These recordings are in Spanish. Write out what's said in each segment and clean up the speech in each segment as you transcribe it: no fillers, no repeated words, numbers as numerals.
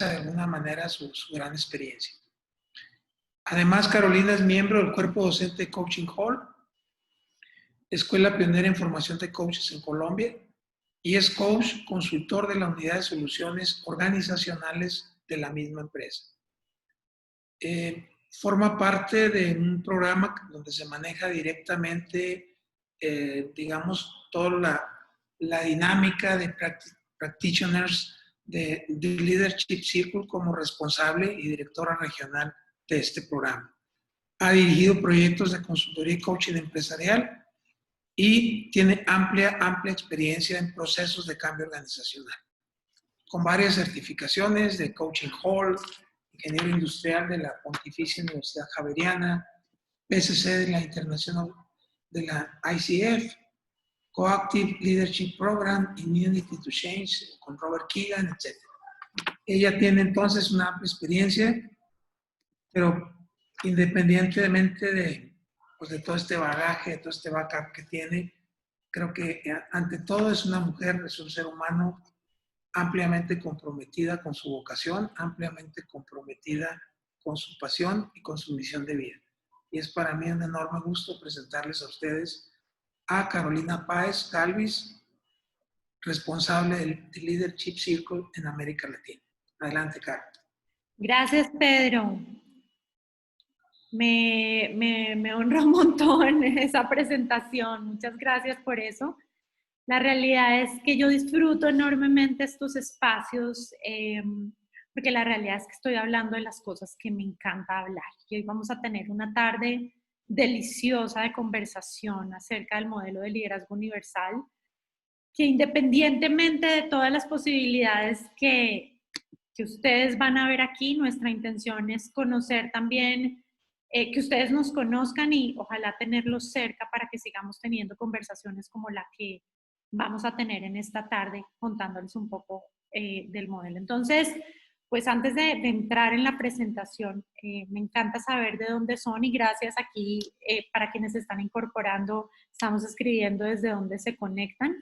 de alguna manera su gran experiencia. Además, Carolina es miembro del cuerpo docente de Coaching Hall, escuela pionera en formación de coaches en Colombia, y es coach consultor de la unidad de soluciones organizacionales de la misma empresa. Forma parte de un programa donde se maneja directamente, digamos, toda la dinámica de practitioners de Leadership Circle como responsable y directora regional de este programa. Ha dirigido proyectos de consultoría y coaching empresarial y tiene amplia experiencia en procesos de cambio organizacional, con varias certificaciones de Coaching Hall, ingeniero industrial de la Pontificia Universidad Javeriana, PCC de la Internacional de la ICF, Coactive Leadership Program, Immunity to Change, con Robert Keegan, etc. Ella tiene entonces una amplia experiencia, pero independientemente de todo este bagaje, de todo este backup que tiene, creo que ante todo es una mujer, es un ser humano ampliamente comprometida con su vocación, ampliamente comprometida con su pasión y con su misión de vida. Y es para mí un enorme gusto presentarles a ustedes a Carolina Páez Galvis, responsable del Leadership Circle en América Latina. Adelante, Carol. Gracias, Pedro. Me honra un montón esa presentación. Muchas gracias por eso. La realidad es que yo disfruto enormemente estos espacios porque la realidad es que estoy hablando de las cosas que me encanta hablar. Y hoy vamos a tener una tarde deliciosa de conversación acerca del modelo de liderazgo universal, que independientemente de todas las posibilidades que ustedes van a ver aquí, nuestra intención es conocer también, que ustedes nos conozcan y ojalá tenerlos cerca para que sigamos teniendo conversaciones como la que vamos a tener en esta tarde, contándoles un poco del modelo. Entonces, pues antes de entrar en la presentación, me encanta saber de dónde son y gracias aquí para quienes se están incorporando, estamos escribiendo desde dónde se conectan.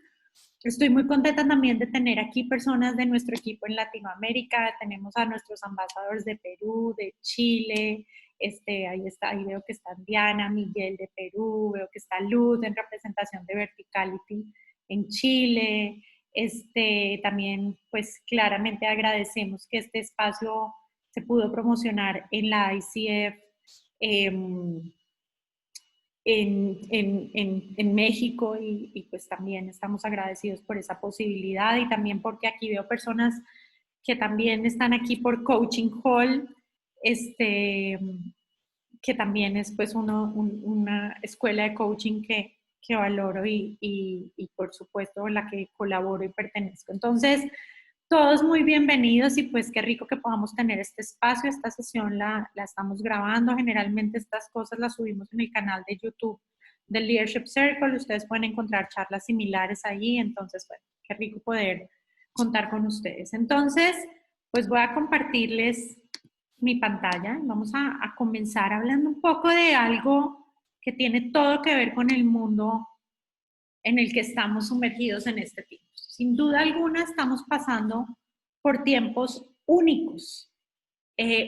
Estoy muy contenta también de tener aquí personas de nuestro equipo en Latinoamérica. Tenemos a nuestros ambasadores de Perú, de Chile. Ahí veo que está Diana, Miguel de Perú, veo que está Luz en representación de Verticality en Chile. También, pues claramente agradecemos que este espacio se pudo promocionar en la ICF en México y pues también estamos agradecidos por esa posibilidad y también porque aquí veo personas que también están aquí por Coaching Hall, que también es pues una escuela de coaching que valoro y por supuesto la que colaboro y pertenezco. Entonces, todos muy bienvenidos y pues qué rico que podamos tener este espacio. Esta sesión la estamos grabando. Generalmente estas cosas las subimos en el canal de YouTube del Leadership Circle. Ustedes pueden encontrar charlas similares ahí. Entonces, bueno, qué rico poder contar con ustedes. Entonces, pues voy a compartirles mi pantalla. Vamos a comenzar hablando un poco de algo que tiene todo que ver con el mundo en el que estamos sumergidos en este tiempo. Sin duda alguna estamos pasando por tiempos únicos,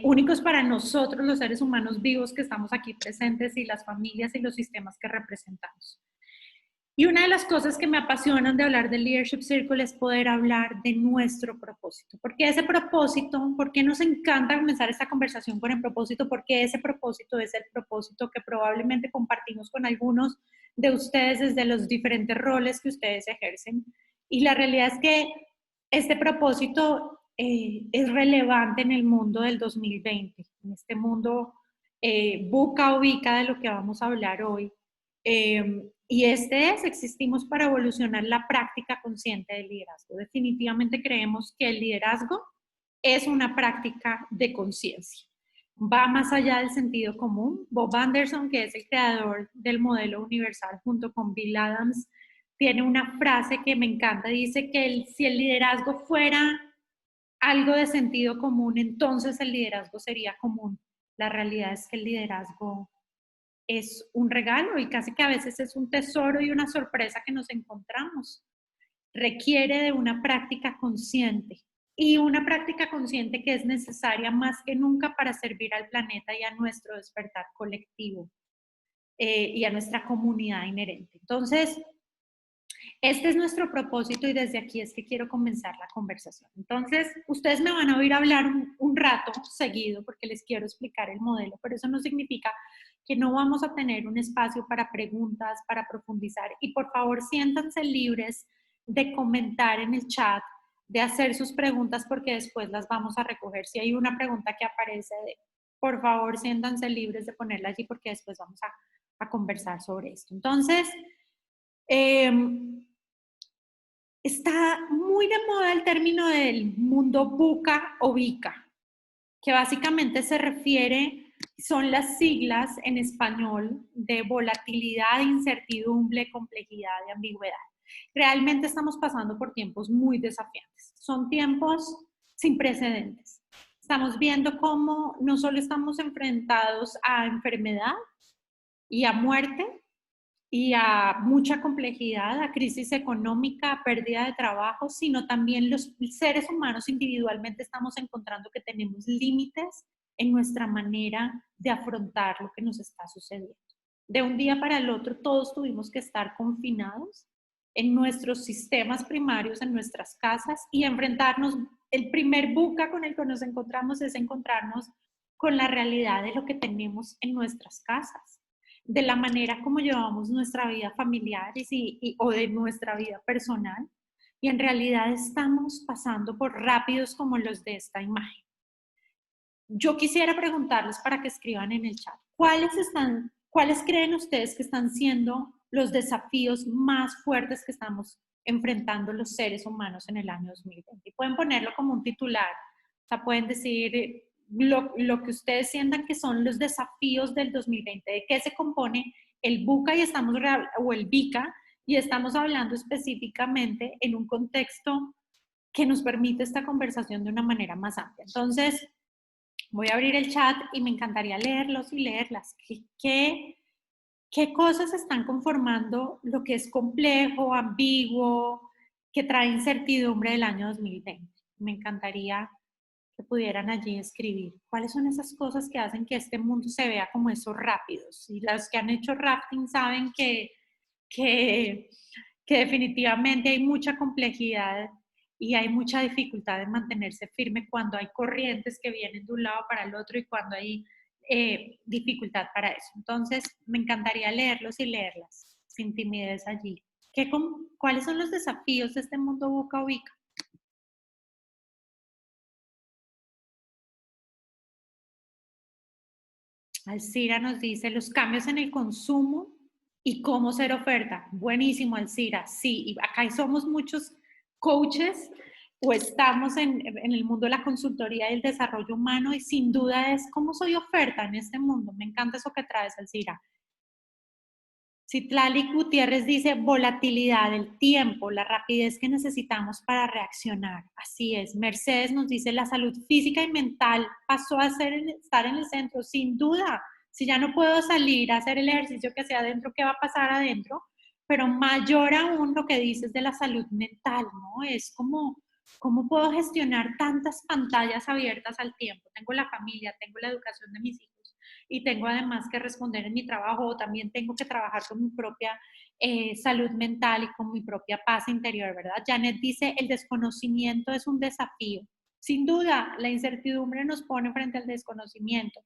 únicos para nosotros los seres humanos vivos que estamos aquí presentes y las familias y los sistemas que representamos. Y una de las cosas que me apasionan de hablar del Leadership Circle es poder hablar de nuestro propósito. ¿Por qué ese propósito? ¿Por qué nos encanta comenzar esta conversación con el propósito? Porque ese propósito es el propósito que probablemente compartimos con algunos de ustedes desde los diferentes roles que ustedes ejercen. Y la realidad es que este propósito es relevante en el mundo del 2020, en este mundo buca ubica de lo que vamos a hablar hoy. Y existimos para evolucionar la práctica consciente del liderazgo. Definitivamente creemos que el liderazgo es una práctica de conciencia. Va más allá del sentido común. Bob Anderson, que es el creador del modelo universal junto con Bill Adams, tiene una frase que me encanta. Dice que si el liderazgo fuera algo de sentido común, entonces el liderazgo sería común. La realidad es que el liderazgo es un regalo y casi que a veces es un tesoro y una sorpresa que nos encontramos. Requiere de una práctica consciente y una práctica consciente que es necesaria más que nunca para servir al planeta y a nuestro despertar colectivo y a nuestra comunidad inherente. Entonces, este es nuestro propósito y desde aquí es que quiero comenzar la conversación. Entonces, ustedes me van a oír hablar un rato seguido porque les quiero explicar el modelo, pero eso no significa que no vamos a tener un espacio para preguntas, para profundizar. Y por favor, siéntanse libres de comentar en el chat, de hacer sus preguntas porque después las vamos a recoger. Si hay una pregunta que aparece, por favor, siéntanse libres de ponerla allí porque después vamos a conversar sobre esto. Entonces, está muy de moda el término del mundo buca o bica, que básicamente se refiere, son las siglas en español de volatilidad, incertidumbre, complejidad y ambigüedad. Realmente estamos pasando por tiempos muy desafiantes. Son tiempos sin precedentes. Estamos viendo cómo no solo estamos enfrentados a enfermedad y a muerte, y a mucha complejidad, a crisis económica, a pérdida de trabajo, sino también los seres humanos individualmente estamos encontrando que tenemos límites en nuestra manera de afrontar lo que nos está sucediendo. De un día para el otro todos tuvimos que estar confinados en nuestros sistemas primarios, en nuestras casas y enfrentarnos. El primer buca con el que nos encontramos es encontrarnos con la realidad de lo que tenemos en nuestras casas, de la manera como llevamos nuestra vida familiar o de nuestra vida personal. Y en realidad estamos pasando por rápidos como los de esta imagen. Yo quisiera preguntarles para que escriban en el chat, ¿cuáles creen ustedes que están siendo los desafíos más fuertes que estamos enfrentando los seres humanos en el año 2020? Y pueden ponerlo como un titular, o sea, pueden decir lo que ustedes sientan que son los desafíos del 2020, de qué se compone el buca o el bica, y estamos hablando específicamente en un contexto que nos permite esta conversación de una manera más amplia. Entonces, voy a abrir el chat y me encantaría leerlos y leerlas. ¿Qué cosas están conformando lo que es complejo, ambiguo, que trae incertidumbre del año 2020? Me encantaría que pudieran allí escribir. ¿Cuáles son esas cosas que hacen que este mundo se vea como esos rápidos? Y los que han hecho rafting saben que definitivamente hay mucha complejidad y hay mucha dificultad en mantenerse firme cuando hay corrientes que vienen de un lado para el otro y cuando hay dificultad para eso. Entonces, me encantaría leerlos y leerlas sin timidez allí. ¿Cuáles son los desafíos de este mundo buca ubica? Alcira nos dice los cambios en el consumo y cómo ser oferta. Buenísimo, Alcira. Sí, y acá somos muchos coaches o estamos en el mundo de la consultoría y el desarrollo humano y sin duda es cómo soy oferta en este mundo. Me encanta eso que traes, Alcira. Citlali Gutiérrez dice volatilidad del tiempo, la rapidez que necesitamos para reaccionar. Así es. Mercedes nos dice la salud física y mental pasó a estar en el centro, sin duda. Si ya no puedo salir a hacer el ejercicio que sea adentro, ¿qué va a pasar adentro? Pero mayor aún lo que dices de la salud mental, ¿no? Es como, ¿cómo puedo gestionar tantas pantallas abiertas al tiempo? Tengo la familia, tengo la educación de mis hijos y tengo además que responder en mi trabajo o también tengo que trabajar con mi propia salud mental y con mi propia paz interior, ¿verdad? Janet dice, el desconocimiento es un desafío. Sin duda, la incertidumbre nos pone frente al desconocimiento.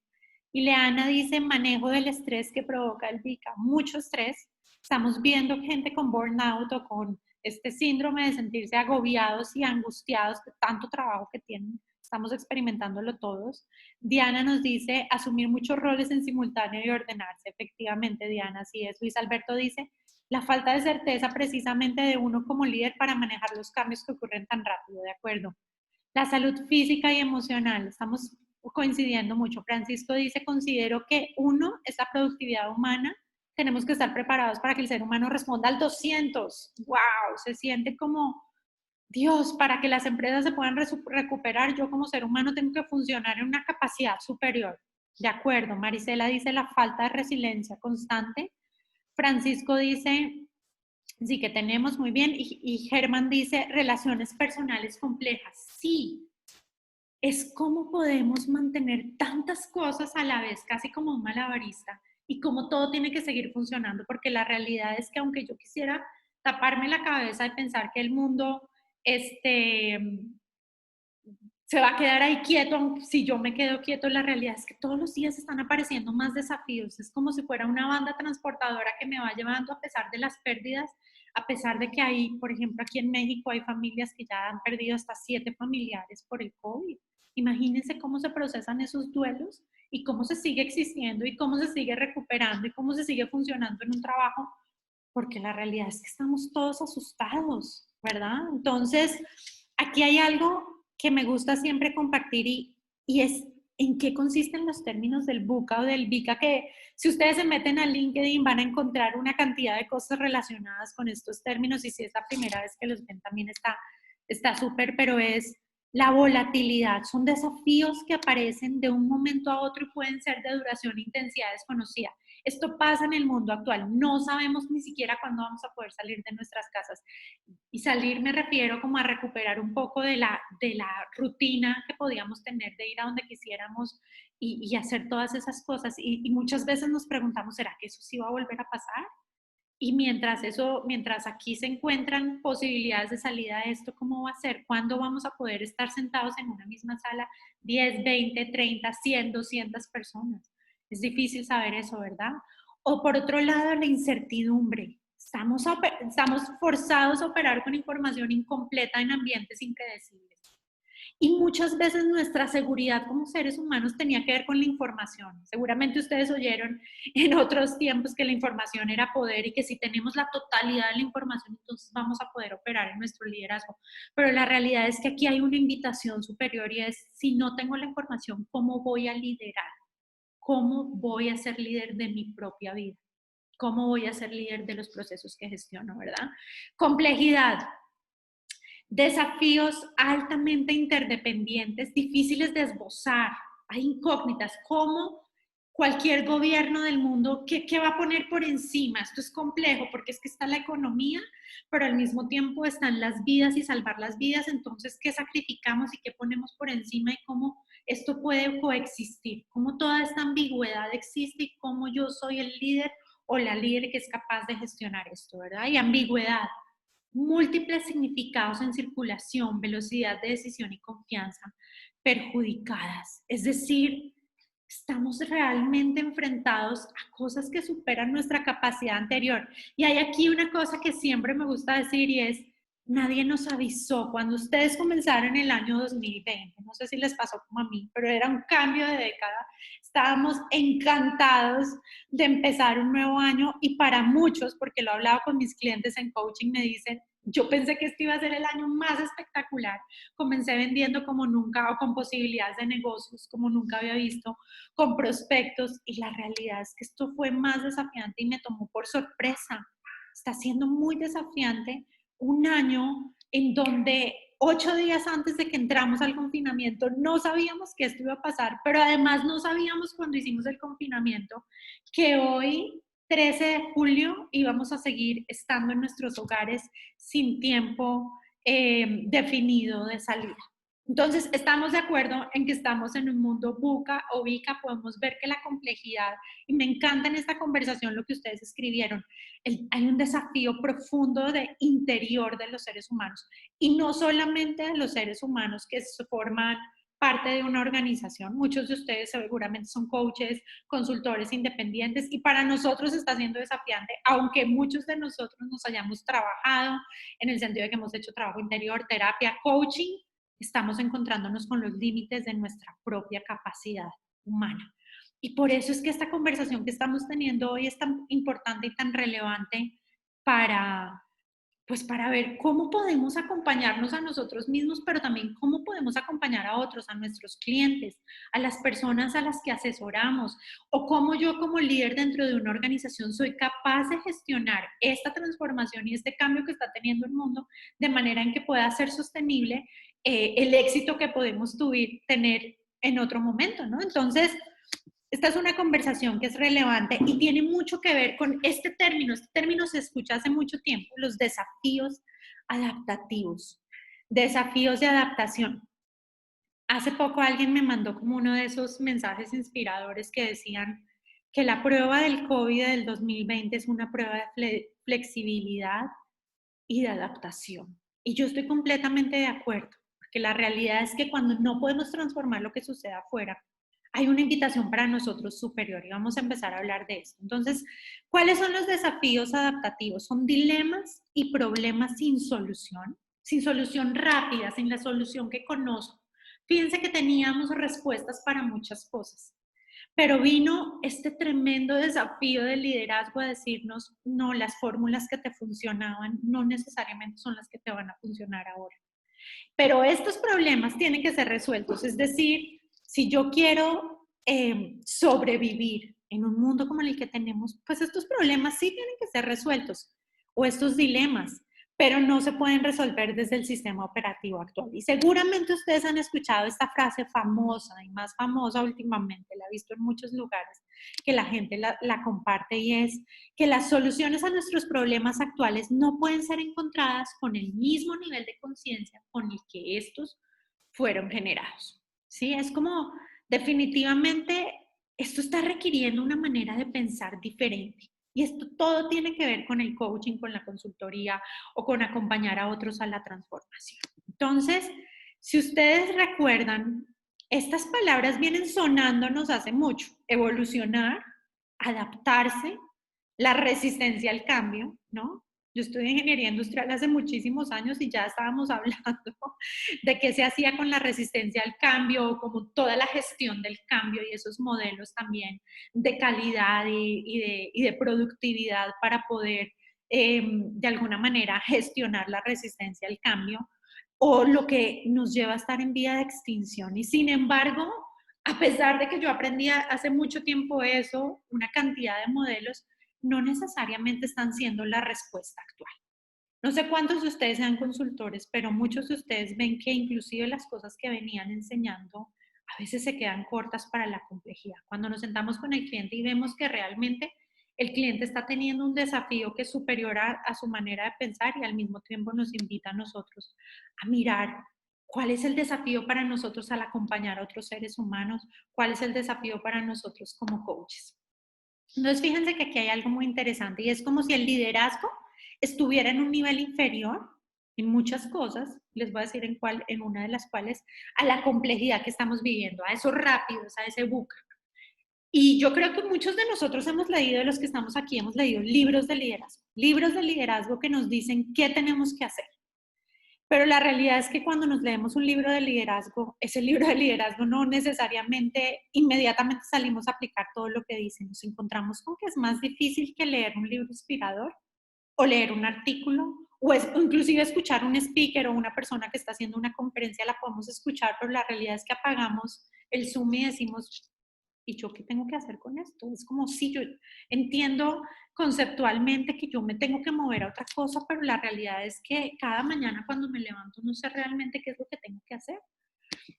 Y Leana dice, manejo del estrés que provoca el VICA. Mucho estrés. Estamos viendo gente con burnout o con este síndrome de sentirse agobiados y angustiados de tanto trabajo que tienen. Estamos experimentándolo todos. Diana nos dice asumir muchos roles en simultáneo y ordenarse. Efectivamente, Diana, así es. Luis Alberto dice la falta de certeza precisamente de uno como líder para manejar los cambios que ocurren tan rápido. De acuerdo. La salud física y emocional. Estamos coincidiendo mucho. Francisco dice, considero que uno es la productividad humana. Tenemos que estar preparados para que el ser humano responda al 200. ¡Wow! Se siente como Dios, para que las empresas se puedan recuperar, yo como ser humano tengo que funcionar en una capacidad superior. De acuerdo, Marisela dice la falta de resiliencia constante. Francisco dice, sí que tenemos, muy bien. Y Germán dice relaciones personales complejas. Sí, es cómo podemos mantener tantas cosas a la vez, casi como un malabarista, y cómo todo tiene que seguir funcionando, porque la realidad es que aunque yo quisiera taparme la cabeza y pensar que el mundo este, se va a quedar ahí quieto, si yo me quedo quieto, la realidad es que todos los días están apareciendo más desafíos, es como si fuera una banda transportadora que me va llevando a pesar de las pérdidas, a pesar de que hay, por ejemplo, aquí en México hay familias que ya han perdido hasta 7 familiares por el COVID. Imagínense cómo se procesan esos duelos y cómo se sigue existiendo y cómo se sigue recuperando y cómo se sigue funcionando en un trabajo, porque la realidad es que estamos todos asustados, ¿verdad? Entonces, aquí hay algo que me gusta siempre compartir y es en qué consisten los términos del BUCA o del VICA, que si ustedes se meten a LinkedIn van a encontrar una cantidad de cosas relacionadas con estos términos y si es la primera vez que los ven también está súper, pero es la volatilidad, son desafíos que aparecen de un momento a otro y pueden ser de duración e intensidad desconocida. Esto pasa en el mundo actual, no sabemos ni siquiera cuándo vamos a poder salir de nuestras casas. Y salir me refiero como a recuperar un poco de la rutina que podíamos tener de ir a donde quisiéramos y hacer todas esas cosas. Y muchas veces nos preguntamos, ¿será que eso sí va a volver a pasar? Y mientras aquí se encuentran posibilidades de salida de esto, ¿cómo va a ser? ¿Cuándo vamos a poder estar sentados en una misma sala 10, 20, 30, 100, 200 personas? Es difícil saber eso, ¿verdad? O por otro lado, la incertidumbre. Estamos forzados a operar con información incompleta en ambientes impredecibles. Y muchas veces nuestra seguridad como seres humanos tenía que ver con la información. Seguramente ustedes oyeron en otros tiempos que la información era poder y que si tenemos la totalidad de la información, entonces vamos a poder operar en nuestro liderazgo. Pero la realidad es que aquí hay una invitación superior y es, si no tengo la información, ¿cómo voy a liderar? ¿Cómo voy a ser líder de mi propia vida? ¿Cómo voy a ser líder de los procesos que gestiono, verdad? Complejidad. Desafíos altamente interdependientes, difíciles de esbozar. Hay incógnitas. ¿Cómo cualquier gobierno del mundo, qué va a poner por encima? Esto es complejo porque es que está la economía, pero al mismo tiempo están las vidas y salvar las vidas. Entonces, ¿qué sacrificamos y qué ponemos por encima y cómo esto puede coexistir? ¿Cómo toda esta ambigüedad existe y cómo yo soy el líder o la líder que es capaz de gestionar esto, ¿verdad? Y ambigüedad, múltiples significados en circulación, velocidad de decisión y confianza perjudicadas. Es decir, estamos realmente enfrentados a cosas que superan nuestra capacidad anterior. Y hay aquí una cosa que siempre me gusta decir y es, nadie nos avisó cuando ustedes comenzaron el año 2020, no sé si les pasó como a mí, pero era un cambio de década. Estábamos encantados de empezar un nuevo año y para muchos, porque lo he hablado con mis clientes en coaching, me dicen, yo pensé que este iba a ser el año más espectacular. Comencé vendiendo como nunca o con posibilidades de negocios como nunca había visto, con prospectos y la realidad es que esto fue más desafiante y me tomó por sorpresa. Está siendo muy desafiante un año en donde 8 días antes de que entramos al confinamiento no sabíamos que esto iba a pasar, pero además no sabíamos cuando hicimos el confinamiento que hoy 13 de julio íbamos a seguir estando en nuestros hogares sin tiempo definido de salida. Entonces, estamos de acuerdo en que estamos en un mundo buca o bica, podemos ver que la complejidad, y me encanta en esta conversación lo que ustedes escribieron, hay un desafío profundo de interior de los seres humanos, y no solamente de los seres humanos que forman parte de una organización, muchos de ustedes seguramente son coaches, consultores independientes, y para nosotros está siendo desafiante, aunque muchos de nosotros nos hayamos trabajado en el sentido de que hemos hecho trabajo interior, terapia, coaching, estamos encontrándonos con los límites de nuestra propia capacidad humana. Y por eso es que esta conversación que estamos teniendo hoy es tan importante y tan relevante para, pues para ver cómo podemos acompañarnos a nosotros mismos, pero también cómo podemos acompañar a otros, a nuestros clientes, a las personas a las que asesoramos, o cómo yo como líder dentro de una organización soy capaz de gestionar esta transformación y este cambio que está teniendo el mundo de manera en que pueda ser sostenible el éxito que podemos tener en otro momento, ¿no? Entonces, esta es una conversación que es relevante y tiene mucho que ver con este término. Este término se escucha hace mucho tiempo, los desafíos adaptativos, desafíos de adaptación. Hace poco alguien me mandó como uno de esos mensajes inspiradores que decían que la prueba del COVID del 2020 es una prueba de flexibilidad y de adaptación. Y yo estoy completamente de acuerdo, porque la realidad es que cuando no podemos transformar lo que sucede afuera, hay una invitación para nosotros superior y vamos a empezar a hablar de esto. Entonces, ¿cuáles son los desafíos adaptativos? Son dilemas y problemas sin solución rápida, sin la solución que conozco. Fíjense que teníamos respuestas para muchas cosas, pero vino este tremendo desafío del liderazgo a decirnos, no, las fórmulas que te funcionaban no necesariamente son las que te van a funcionar ahora. Pero estos problemas tienen que ser resueltos. Es decir, si yo quiero sobrevivir en un mundo como el que tenemos, pues estos problemas sí tienen que ser resueltos, o estos dilemas, pero no se pueden resolver desde el sistema operativo actual. Y seguramente ustedes han escuchado esta frase famosa y más famosa últimamente, la he visto en muchos lugares, que la gente la comparte, y es que las soluciones a nuestros problemas actuales no pueden ser encontradas con el mismo nivel de conciencia con el que estos fueron generados. ¿Sí? Es como definitivamente esto está requiriendo una manera de pensar diferente. Y esto todo tiene que ver con el coaching, con la consultoría o con acompañar a otros a la transformación. Entonces, si ustedes recuerdan, estas palabras vienen sonándonos hace mucho. Evolucionar, adaptarse, la resistencia al cambio, ¿no? Yo estudié ingeniería industrial hace muchísimos años y ya estábamos hablando de qué se hacía con la resistencia al cambio, como toda la gestión del cambio y esos modelos también de calidad y de productividad para poder de alguna manera gestionar la resistencia al cambio, o lo que nos lleva a estar en vía de extinción. Y sin embargo, a pesar de que yo aprendí hace mucho tiempo eso, una cantidad de modelos no necesariamente están siendo la respuesta actual. No sé cuántos de ustedes sean consultores, pero muchos de ustedes ven que inclusive las cosas que venían enseñando a veces se quedan cortas para la complejidad. Cuando nos sentamos con el cliente y vemos que realmente el cliente está teniendo un desafío que es superior a su manera de pensar, y al mismo tiempo nos invita a nosotros a mirar cuál es el desafío para nosotros al acompañar a otros seres humanos, cuál es el desafío para nosotros como coaches. Entonces, fíjense que aquí hay algo muy interesante y es como si el liderazgo estuviera en un nivel inferior en muchas cosas, les voy a decir en una de las cuales, a la complejidad que estamos viviendo, a esos rápidos, a ese buca. Y yo creo que muchos de nosotros hemos leído, de los que estamos aquí, hemos leído libros de liderazgo que nos dicen qué tenemos que hacer. Pero la realidad es que cuando nos leemos un libro de liderazgo, ese libro de liderazgo no necesariamente inmediatamente salimos a aplicar todo lo que dice. Nos encontramos con que es más difícil que leer un libro inspirador o leer un artículo o inclusive escuchar un speaker o una persona que está haciendo una conferencia. La podemos escuchar, pero la realidad es que apagamos el Zoom y decimos, ¿y yo qué tengo que hacer con esto? Es como si yo entiendo conceptualmente que yo me tengo que mover a otra cosa, pero la realidad es que cada mañana cuando me levanto no sé realmente qué es lo que tengo que hacer.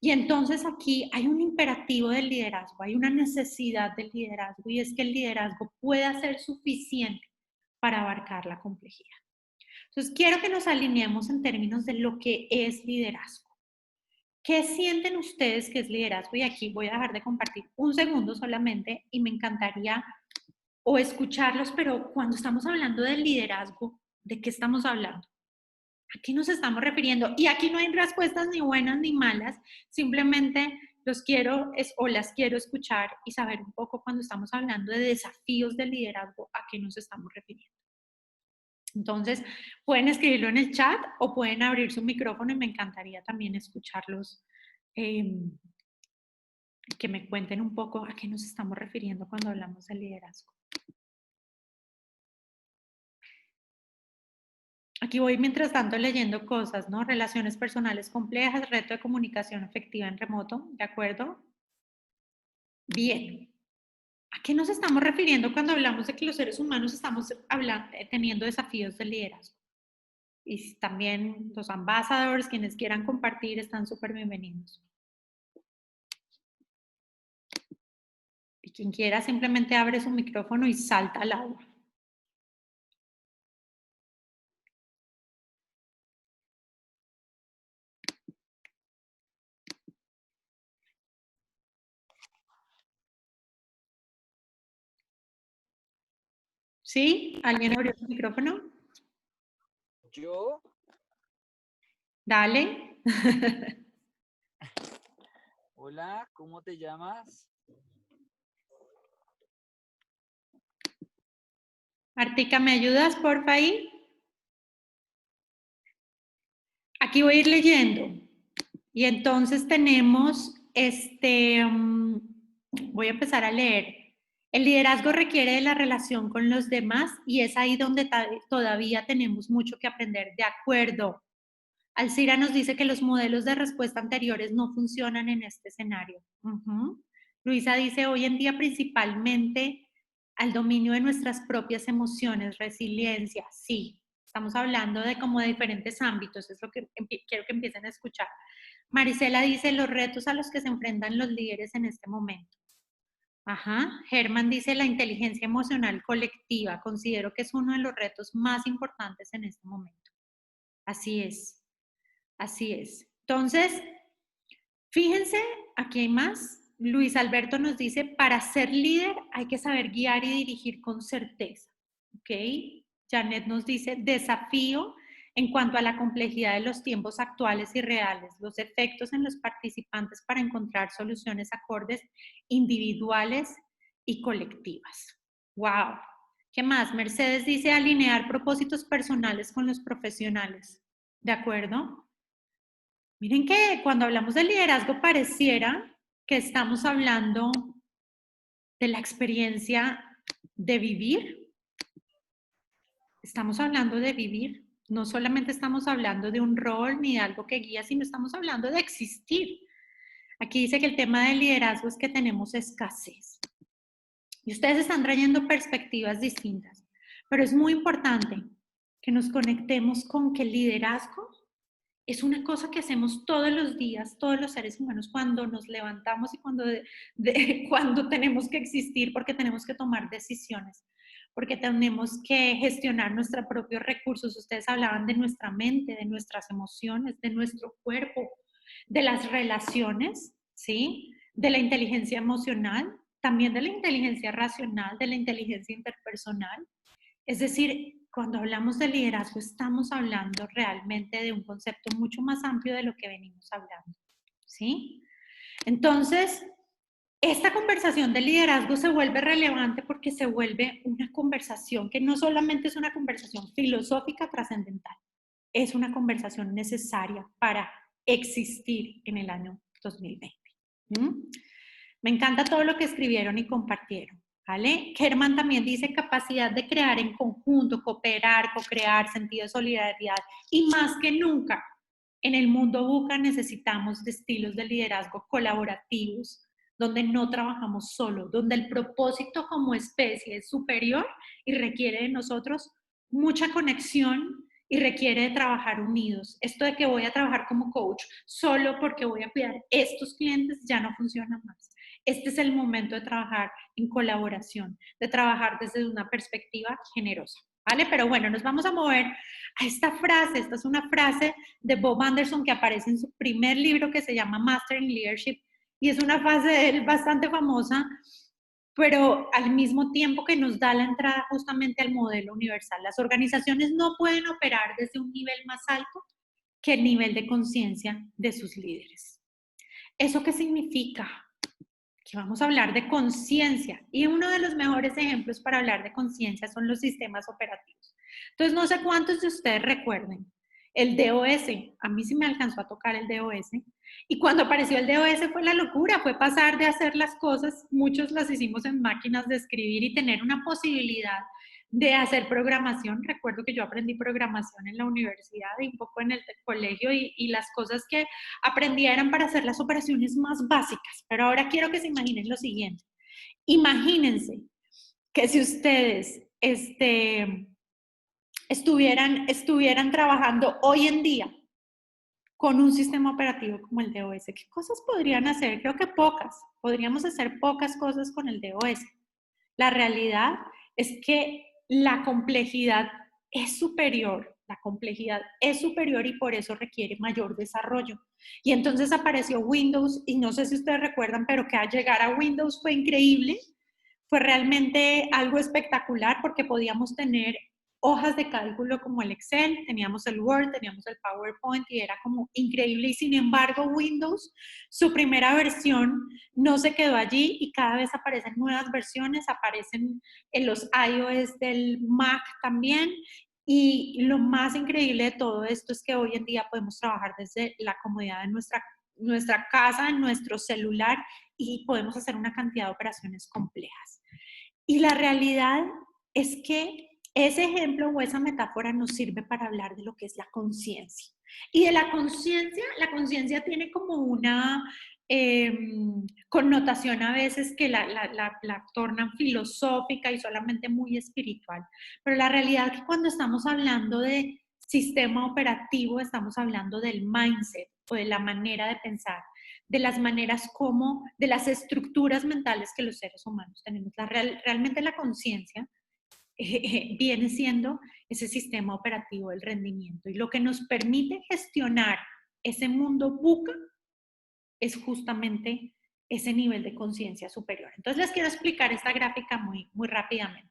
Y entonces aquí hay un imperativo del liderazgo, hay una necesidad del liderazgo, y es que el liderazgo pueda ser suficiente para abarcar la complejidad. Entonces quiero que nos alineemos en términos de lo que es liderazgo. ¿Qué sienten ustedes que es liderazgo? Y aquí voy a dejar de compartir un segundo solamente y me encantaría o escucharlos, pero cuando estamos hablando del liderazgo, ¿de qué estamos hablando? ¿A qué nos estamos refiriendo? Y aquí no hay respuestas ni buenas ni malas, simplemente los quiero o las quiero escuchar y saber un poco cuando estamos hablando de desafíos del liderazgo, a qué nos estamos refiriendo. Entonces, pueden escribirlo en el chat o pueden abrir su micrófono y me encantaría también escucharlos, que me cuenten un poco a qué nos estamos refiriendo cuando hablamos de liderazgo. Aquí voy mientras tanto leyendo cosas, ¿no? Relaciones personales complejas, reto de comunicación efectiva en remoto, ¿de acuerdo? Bien. ¿A qué nos estamos refiriendo cuando hablamos de que los seres humanos estamos teniendo desafíos de liderazgo? Y también los ambassadors, quienes quieran compartir, están súper bienvenidos. Y quien quiera simplemente abre su micrófono y salta al agua. ¿Sí? ¿Alguien abrió su micrófono? Yo. Dale. Hola, ¿cómo te llamas? Artica, ¿me ayudas, porfa, ahí? Aquí voy a ir leyendo. Y entonces tenemos, voy a empezar a leer. El liderazgo requiere de la relación con los demás y es ahí donde todavía tenemos mucho que aprender. De acuerdo. Alcira nos dice que los modelos de respuesta anteriores no funcionan en este escenario. Luisa dice, hoy en día principalmente al dominio de nuestras propias emociones, resiliencia, sí. Estamos hablando de como de diferentes ámbitos, es lo que quiero que empiecen a escuchar. Marisela dice, los retos a los que se enfrentan los líderes en este momento. Germán dice, la inteligencia emocional colectiva, considero que es uno de los retos más importantes en este momento. Así es. Así es. Entonces, fíjense, aquí hay más. Luis Alberto nos dice, para ser líder hay que saber guiar y dirigir con certeza. ¿Ok? Janet nos dice, desafío en cuanto a la complejidad de los tiempos actuales y reales, los efectos en los participantes para encontrar soluciones acordes individuales y colectivas. ¡Wow! ¿Qué más? Mercedes dice, alinear propósitos personales con los profesionales. ¿De acuerdo? Miren que cuando hablamos de liderazgo pareciera que estamos hablando de la experiencia de vivir. Estamos hablando de vivir. No solamente estamos hablando de un rol ni de algo que guía, sino estamos hablando de existir. Aquí dice que el tema del liderazgo es que tenemos escasez. Y ustedes están trayendo perspectivas distintas. Pero es muy importante que nos conectemos con que el liderazgo es una cosa que hacemos todos los días, todos los seres humanos, cuando nos levantamos y cuando tenemos que existir, porque tenemos que tomar decisiones, porque tenemos que gestionar nuestros propios recursos. Ustedes hablaban de nuestra mente, de nuestras emociones, de nuestro cuerpo, de las relaciones, ¿sí? De la inteligencia emocional, también de la inteligencia racional, de la inteligencia interpersonal. Es decir, cuando hablamos de liderazgo estamos hablando realmente de un concepto mucho más amplio de lo que venimos hablando, ¿sí? Entonces, esta conversación de liderazgo se vuelve relevante porque se vuelve una conversación que no solamente es una conversación filosófica trascendental, es una conversación necesaria para existir en el año 2020. Me encanta todo lo que escribieron y compartieron. ¿Vale? Germán también dice capacidad de crear en conjunto, cooperar, co-crear, sentido de solidaridad y más que nunca en el mundo VUCA necesitamos de estilos de liderazgo colaborativos donde no trabajamos solo, donde el propósito como especie es superior y requiere de nosotros mucha conexión y requiere de trabajar unidos. Esto de que voy a trabajar como coach solo porque voy a cuidar estos clientes ya no funciona más. Este es el momento de trabajar en colaboración, de trabajar desde una perspectiva generosa, ¿vale? Pero bueno, nos vamos a mover a esta frase. Esta es una frase de Bob Anderson que aparece en su primer libro que se llama Mastering Leadership y es una frase de él bastante famosa, pero al mismo tiempo que nos da la entrada justamente al modelo universal. Las organizaciones no pueden operar desde un nivel más alto que el nivel de conciencia de sus líderes. ¿Eso qué significa? Que vamos a hablar de conciencia y uno de los mejores ejemplos para hablar de conciencia son los sistemas operativos. Entonces, no sé cuántos de ustedes recuerden el DOS. A mí sí me alcanzó a tocar el DOS. Y cuando apareció el DOS fue la locura, fue pasar de hacer las cosas, muchos las hicimos en máquinas de escribir y tener una posibilidad de hacer programación. Recuerdo que yo aprendí programación en la universidad y un poco en el colegio y las cosas que aprendí eran para hacer las operaciones más básicas. Pero ahora quiero que se imaginen lo siguiente. Imagínense que si ustedes estuvieran trabajando hoy en día con un sistema operativo como el DOS, ¿qué cosas podrían hacer? Creo que pocas. Podríamos hacer pocas cosas con el DOS. La realidad es que la complejidad es superior. La complejidad es superior y por eso requiere mayor desarrollo. Y entonces apareció Windows y no sé si ustedes recuerdan, pero que al llegar a Windows fue increíble. fue realmente algo espectacular porque podíamos tener hojas de cálculo como el Excel, teníamos el Word, teníamos el PowerPoint y era como increíble. Y sin embargo, Windows, su primera versión no se quedó allí y cada vez aparecen nuevas versiones, aparecen en los iOS del Mac también. Y lo más increíble de todo esto es que hoy en día podemos trabajar desde la comodidad de nuestra casa, en nuestro celular y podemos hacer una cantidad de operaciones complejas. Y la realidad es que ese ejemplo o esa metáfora nos sirve para hablar de lo que es la conciencia. Y de la conciencia tiene como una connotación a veces que la tornan filosófica y solamente muy espiritual. Pero la realidad es que cuando estamos hablando de sistema operativo, estamos hablando del mindset o de la manera de pensar, de las maneras como, de las estructuras mentales que los seres humanos tenemos. Realmente la conciencia viene siendo ese sistema operativo del rendimiento y lo que nos permite gestionar ese mundo VUCA es justamente ese nivel de conciencia superior. Entonces les quiero explicar esta gráfica muy rápidamente.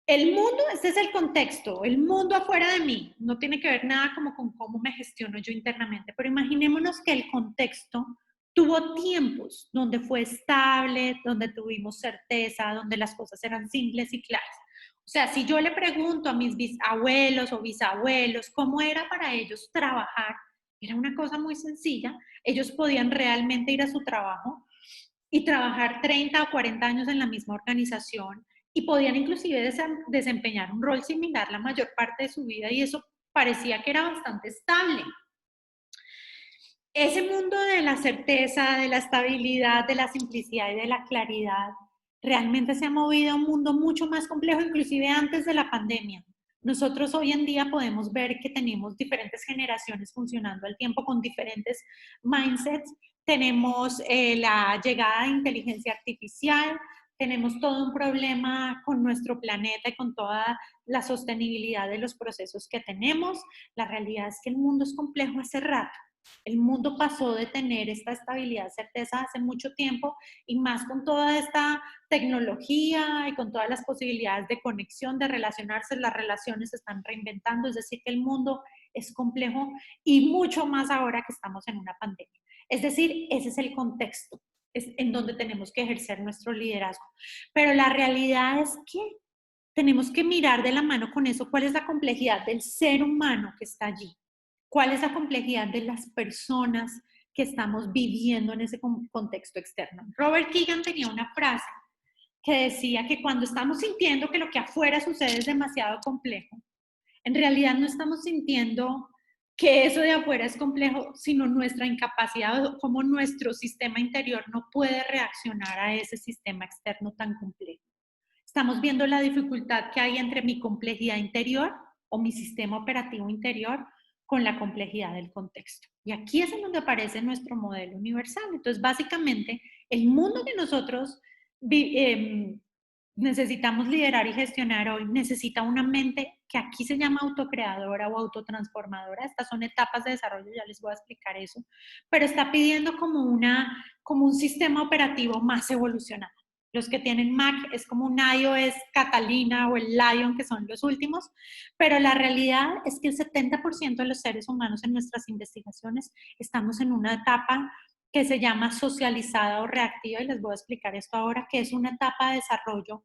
El mundo, este es el contexto, el mundo afuera de mí, no tiene que ver nada como con cómo me gestiono yo internamente, pero imaginémonos que el contexto tuvo tiempos donde fue estable, donde tuvimos certeza, donde las cosas eran simples y claras. O sea, si yo le pregunto a mis bisabuelos o bisabuelos cómo era para ellos trabajar, era una cosa muy sencilla, ellos podían realmente ir a su trabajo y trabajar 30 o 40 años en la misma organización y podían inclusive desempeñar un rol similar la mayor parte de su vida y eso parecía que era bastante estable. Ese mundo de la certeza, de la estabilidad, de la simplicidad y de la claridad realmente se ha movido a un mundo mucho más complejo, inclusive antes de la pandemia. Nosotros hoy en día podemos ver que tenemos diferentes generaciones funcionando al tiempo con diferentes mindsets. Tenemos la llegada de inteligencia artificial, tenemos todo un problema con nuestro planeta y con toda la sostenibilidad de los procesos que tenemos. La realidad es que el mundo es complejo hace rato. El mundo pasó de tener esta estabilidad, certeza hace mucho tiempo y más con toda esta tecnología y con todas las posibilidades de conexión, de relacionarse, las relaciones se están reinventando, es decir, que el mundo es complejo y mucho más ahora que estamos en una pandemia. Es decir, ese es el contexto en donde tenemos que ejercer nuestro liderazgo. Pero la realidad es que tenemos que mirar de la mano con eso cuál es la complejidad del ser humano que está allí. ¿Cuál es la complejidad de las personas que estamos viviendo en ese contexto externo? Robert Keegan tenía una frase que decía que cuando estamos sintiendo que lo que afuera sucede es demasiado complejo, en realidad no estamos sintiendo que eso de afuera es complejo, sino nuestra incapacidad, como nuestro sistema interior no puede reaccionar a ese sistema externo tan complejo. Estamos viendo la dificultad que hay entre mi complejidad interior o mi sistema operativo interior con la complejidad del contexto. Y aquí es en donde aparece nuestro modelo universal. Entonces, básicamente, el mundo que nosotros necesitamos liderar y gestionar hoy necesita una mente que aquí se llama autocreadora o autotransformadora. Estas son etapas de desarrollo, ya les voy a explicar eso, pero está pidiendo como un sistema operativo más evolucionado. Los que tienen Mac es como un iOS Catalina o el Lion, que son los últimos, pero la realidad es que el 70% de los seres humanos en nuestras investigaciones estamos en una etapa que se llama socializada o reactiva, y les voy a explicar esto ahora, que es una etapa de desarrollo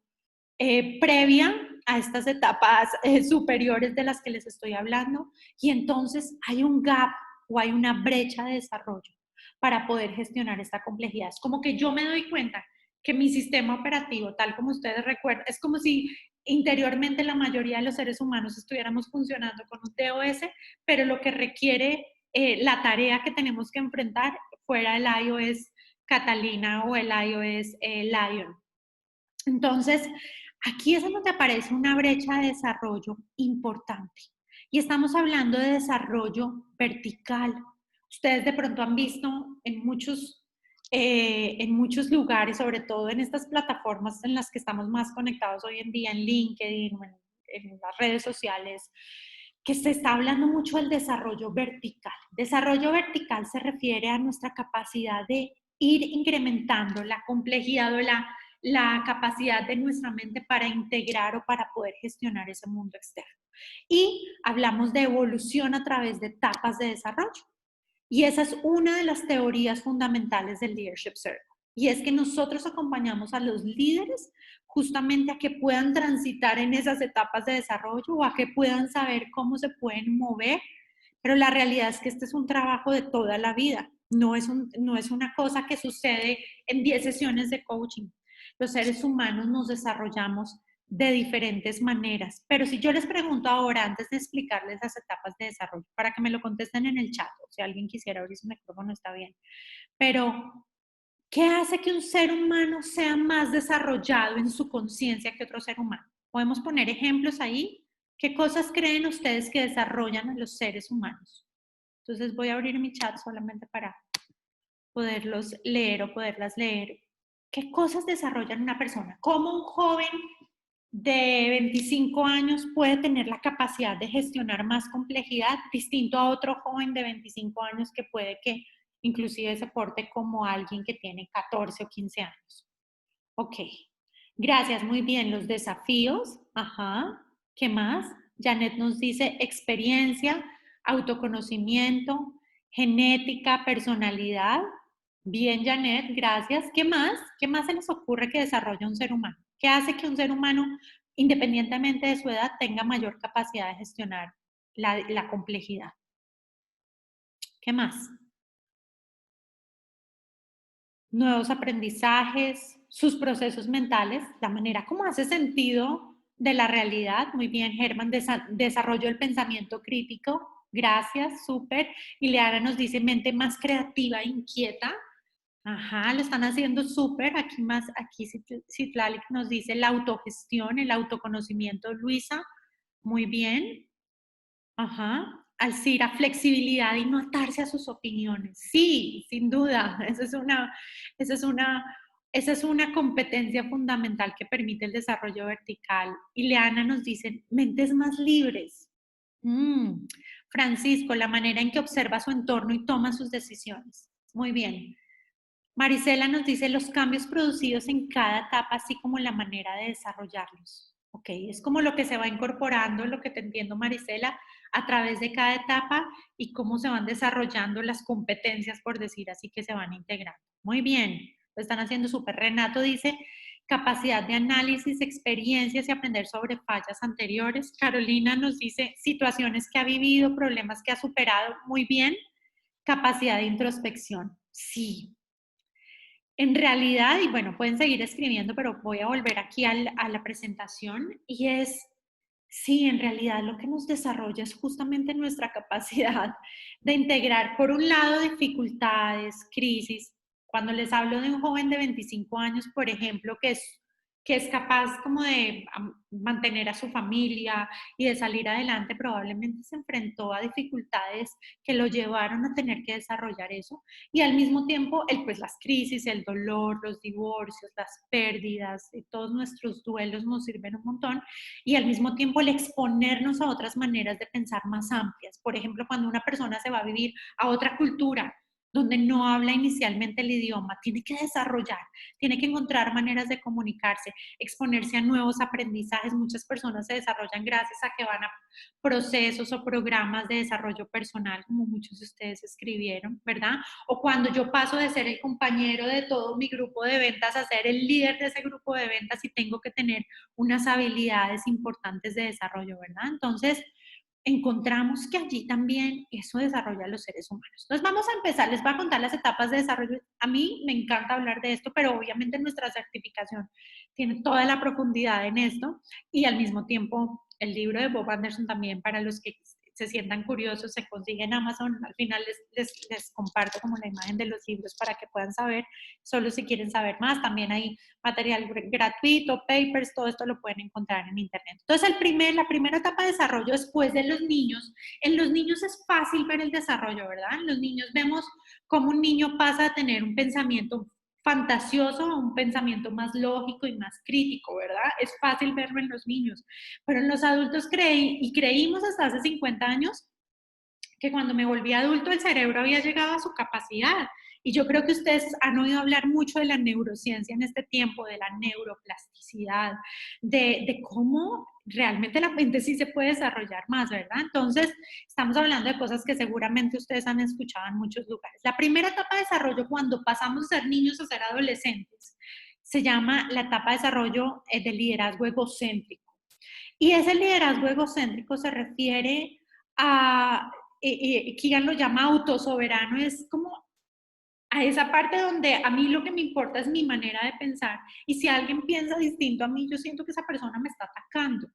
previa a estas etapas superiores de las que les estoy hablando, y entonces hay un gap o hay una brecha de desarrollo para poder gestionar esta complejidad. Es como que yo me doy cuenta que mi sistema operativo, tal como ustedes recuerdan, es como si interiormente la mayoría de los seres humanos estuviéramos funcionando con un DOS, pero lo que requiere la tarea que tenemos que enfrentar fuera el iOS Catalina o el iOS Lion. Entonces, aquí es donde aparece una brecha de desarrollo importante. Y estamos hablando de desarrollo vertical. Ustedes de pronto han visto en muchos lugares, sobre todo en estas plataformas en las que estamos más conectados hoy en día, en LinkedIn, en las redes sociales, que se está hablando mucho del desarrollo vertical. Desarrollo vertical se refiere a nuestra capacidad de ir incrementando la complejidad o la capacidad de nuestra mente para integrar o para poder gestionar ese mundo externo. Y hablamos de evolución a través de etapas de desarrollo. Y esa es una de las teorías fundamentales del Leadership Circle. Y es que nosotros acompañamos a los líderes justamente a que puedan transitar en esas etapas de desarrollo o a que puedan saber cómo se pueden mover. Pero la realidad es que este es un trabajo de toda la vida. No es una cosa que sucede en 10 sesiones de coaching. Los seres humanos nos desarrollamos de diferentes maneras. Pero si yo les pregunto ahora, antes de explicarles las etapas de desarrollo, para que me lo contesten en el chat, o si alguien quisiera abrir su micrófono, está bien. Pero, ¿qué hace que un ser humano sea más desarrollado en su conciencia que otro ser humano? ¿Podemos poner ejemplos ahí? ¿Qué cosas creen ustedes que desarrollan a los seres humanos? Entonces voy a abrir mi chat solamente para poderlos leer o poderlas leer. ¿Qué cosas desarrollan una persona? ¿Cómo un joven de 25 años puede tener la capacidad de gestionar más complejidad distinto a otro joven de 25 años que puede que inclusive se porte como alguien que tiene 14 o 15 años? Ok, gracias, muy bien. Los desafíos, ajá. ¿Qué más? Janet nos dice experiencia, autoconocimiento, genética, personalidad. Bien, Janet, gracias. ¿Qué más? ¿Qué más se les ocurre que desarrolla un ser humano? ¿Qué hace que un ser humano, independientemente de su edad, tenga mayor capacidad de gestionar la complejidad? ¿Qué más? Nuevos aprendizajes, sus procesos mentales, la manera como hace sentido de la realidad. Muy bien, Germán, desarrollo el pensamiento crítico. Gracias, súper. Y Leana nos dice mente más creativa e inquieta. Ajá, lo están haciendo súper. Aquí Citlalic nos dice la autogestión, el autoconocimiento, Luisa. Muy bien. Ajá. Alcira, flexibilidad y no atarse a sus opiniones. Sí, sin duda. Esa es una competencia fundamental que permite el desarrollo vertical. Y Leana nos dice, mentes más libres. Francisco, la manera en que observa su entorno y toma sus decisiones. Muy bien. Marisela nos dice los cambios producidos en cada etapa, así como la manera de desarrollarlos. Ok, es como lo que se va incorporando, lo que te entiendo, Marisela, a través de cada etapa y cómo se van desarrollando las competencias, por decir así, que se van integrando. Muy bien, lo están haciendo súper. Renato dice capacidad de análisis, experiencias y aprender sobre fallas anteriores. Carolina nos dice situaciones que ha vivido, problemas que ha superado. Muy bien. Capacidad de introspección. Sí, en realidad, y bueno, pueden seguir escribiendo, pero voy a volver aquí a la presentación y es, sí, en realidad lo que nos desarrolla es justamente nuestra capacidad de integrar, por un lado, dificultades, crisis. Cuando les hablo de un joven de 25 años, por ejemplo, que es capaz como de mantener a su familia y de salir adelante, probablemente se enfrentó a dificultades que lo llevaron a tener que desarrollar eso. Y al mismo tiempo, pues las crisis, el dolor, los divorcios, las pérdidas, y todos nuestros duelos nos sirven un montón. Y al mismo tiempo el exponernos a otras maneras de pensar más amplias. Por ejemplo, cuando una persona se va a vivir a otra cultura, donde no habla inicialmente el idioma, tiene que desarrollar, tiene que encontrar maneras de comunicarse, exponerse a nuevos aprendizajes. Muchas personas se desarrollan gracias a que van a procesos o programas de desarrollo personal, como muchos de ustedes escribieron, ¿verdad? O cuando yo paso de ser el compañero de todo mi grupo de ventas a ser el líder de ese grupo de ventas y tengo que tener unas habilidades importantes de desarrollo, ¿verdad? Entonces, encontramos que allí también eso desarrolla a los seres humanos. Entonces vamos a empezar, les voy a contar las etapas de desarrollo. A mí me encanta hablar de esto, pero obviamente nuestra certificación tiene toda la profundidad en esto y al mismo tiempo el libro de Bob Anderson también para los que se sientan curiosos, se consigue en Amazon. Al final les comparto como la imagen de los libros para que puedan saber, solo si quieren saber más. También hay material gratuito, papers, todo esto lo pueden encontrar en internet. Entonces, la primera etapa de desarrollo después de los niños. En los niños es fácil ver el desarrollo, ¿verdad? En los niños vemos cómo un niño pasa a tener un pensamiento fantasioso a un pensamiento más lógico y más crítico, ¿verdad? Es fácil verlo en los niños, pero en los adultos creímos hasta hace 50 años que cuando me volví adulto el cerebro había llegado a su capacidad Y yo creo que ustedes han oído hablar mucho de la neurociencia en este tiempo, de la neuroplasticidad, de cómo realmente la mente sí se puede desarrollar más, ¿verdad? Entonces, estamos hablando de cosas que seguramente ustedes han escuchado en muchos lugares. La primera etapa de desarrollo, cuando pasamos de ser niños a ser adolescentes, se llama la etapa de desarrollo del liderazgo egocéntrico. Y ese liderazgo egocéntrico se refiere a, Keegan lo llama autosoberano, es como a esa parte donde a mí lo que me importa es mi manera de pensar, y si alguien piensa distinto a mí, yo siento que esa persona me está atacando.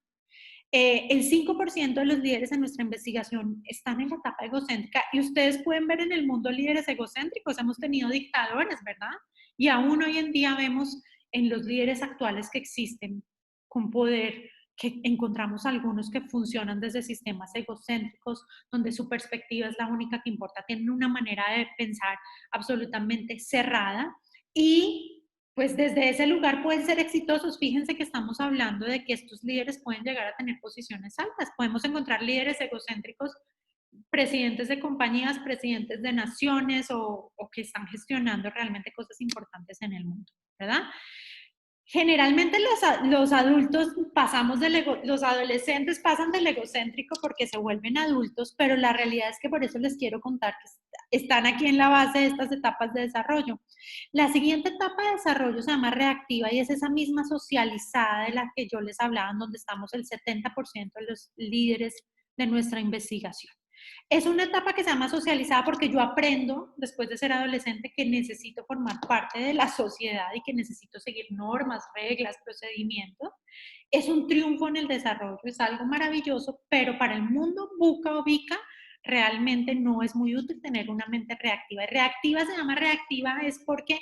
El 5% de los líderes en nuestra investigación están en la etapa egocéntrica, y ustedes pueden ver en el mundo líderes egocéntricos, hemos tenido dictadores, ¿verdad? Y aún hoy en día vemos en los líderes actuales que existen con poder, que encontramos algunos que funcionan desde sistemas egocéntricos, donde su perspectiva es la única que importa, tienen una manera de pensar absolutamente cerrada, y pues desde ese lugar pueden ser exitosos. Fíjense que estamos hablando de que estos líderes pueden llegar a tener posiciones altas. Podemos encontrar líderes egocéntricos, presidentes de compañías, presidentes de naciones, o que están gestionando realmente cosas importantes en el mundo, ¿verdad? Generalmente los adultos los adolescentes pasan del egocéntrico porque se vuelven adultos, pero la realidad es que por eso les quiero contar que están aquí en la base de estas etapas de desarrollo. La siguiente etapa de desarrollo se llama reactiva, y es esa misma socializada de la que yo les hablaba, en donde estamos el 70% de los líderes de nuestra investigación. Es una etapa que se llama socializada porque yo aprendo, después de ser adolescente, que necesito formar parte de la sociedad y que necesito seguir normas, reglas, procedimientos. Es un triunfo en el desarrollo, es algo maravilloso, pero para el mundo buca o bica realmente no es muy útil tener una mente reactiva. Y reactiva se llama reactiva es porque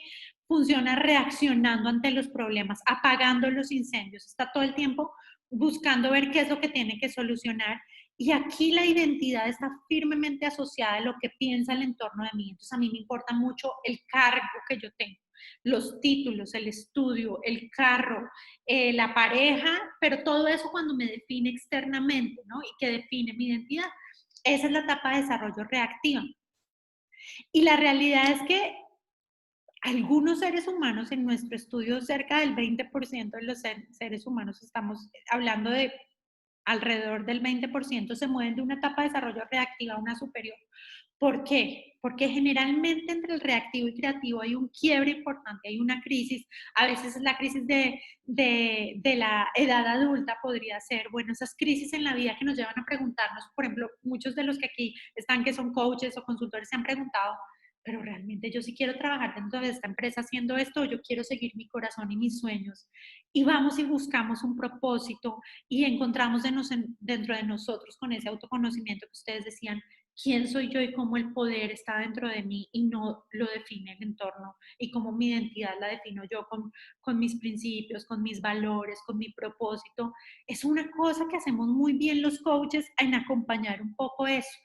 funciona reaccionando ante los problemas, apagando los incendios, está todo el tiempo buscando ver qué es lo que tiene que solucionar. Y aquí la identidad está firmemente asociada a lo que piensa el entorno de mí. Entonces a mí me importa mucho el cargo que yo tengo, los títulos, el estudio, el carro, la pareja, pero todo eso cuando me define externamente, ¿no? Y que define mi identidad. Esa es la etapa de desarrollo reactiva. Y la realidad es que algunos seres humanos, en nuestro estudio, cerca del 20% de los seres humanos, estamos hablando de alrededor del 20%, se mueven de una etapa de desarrollo reactiva a una superior. ¿Por qué? Porque generalmente entre el reactivo y creativo hay un quiebre importante, hay una crisis. A veces es la crisis de la edad adulta, podría ser, bueno, esas crisis en la vida que nos llevan a preguntarnos, por ejemplo, muchos de los que aquí están, que son coaches o consultores, se han preguntado, pero realmente yo sí quiero trabajar dentro de esta empresa haciendo esto, o yo quiero seguir mi corazón y mis sueños. Y vamos y buscamos un propósito y encontramos dentro de nosotros, con ese autoconocimiento que ustedes decían, quién soy yo y cómo el poder está dentro de mí y no lo define el entorno, y cómo mi identidad la defino yo con mis principios, con mis valores, con mi propósito. Es una cosa que hacemos muy bien los coaches, en acompañar un poco eso.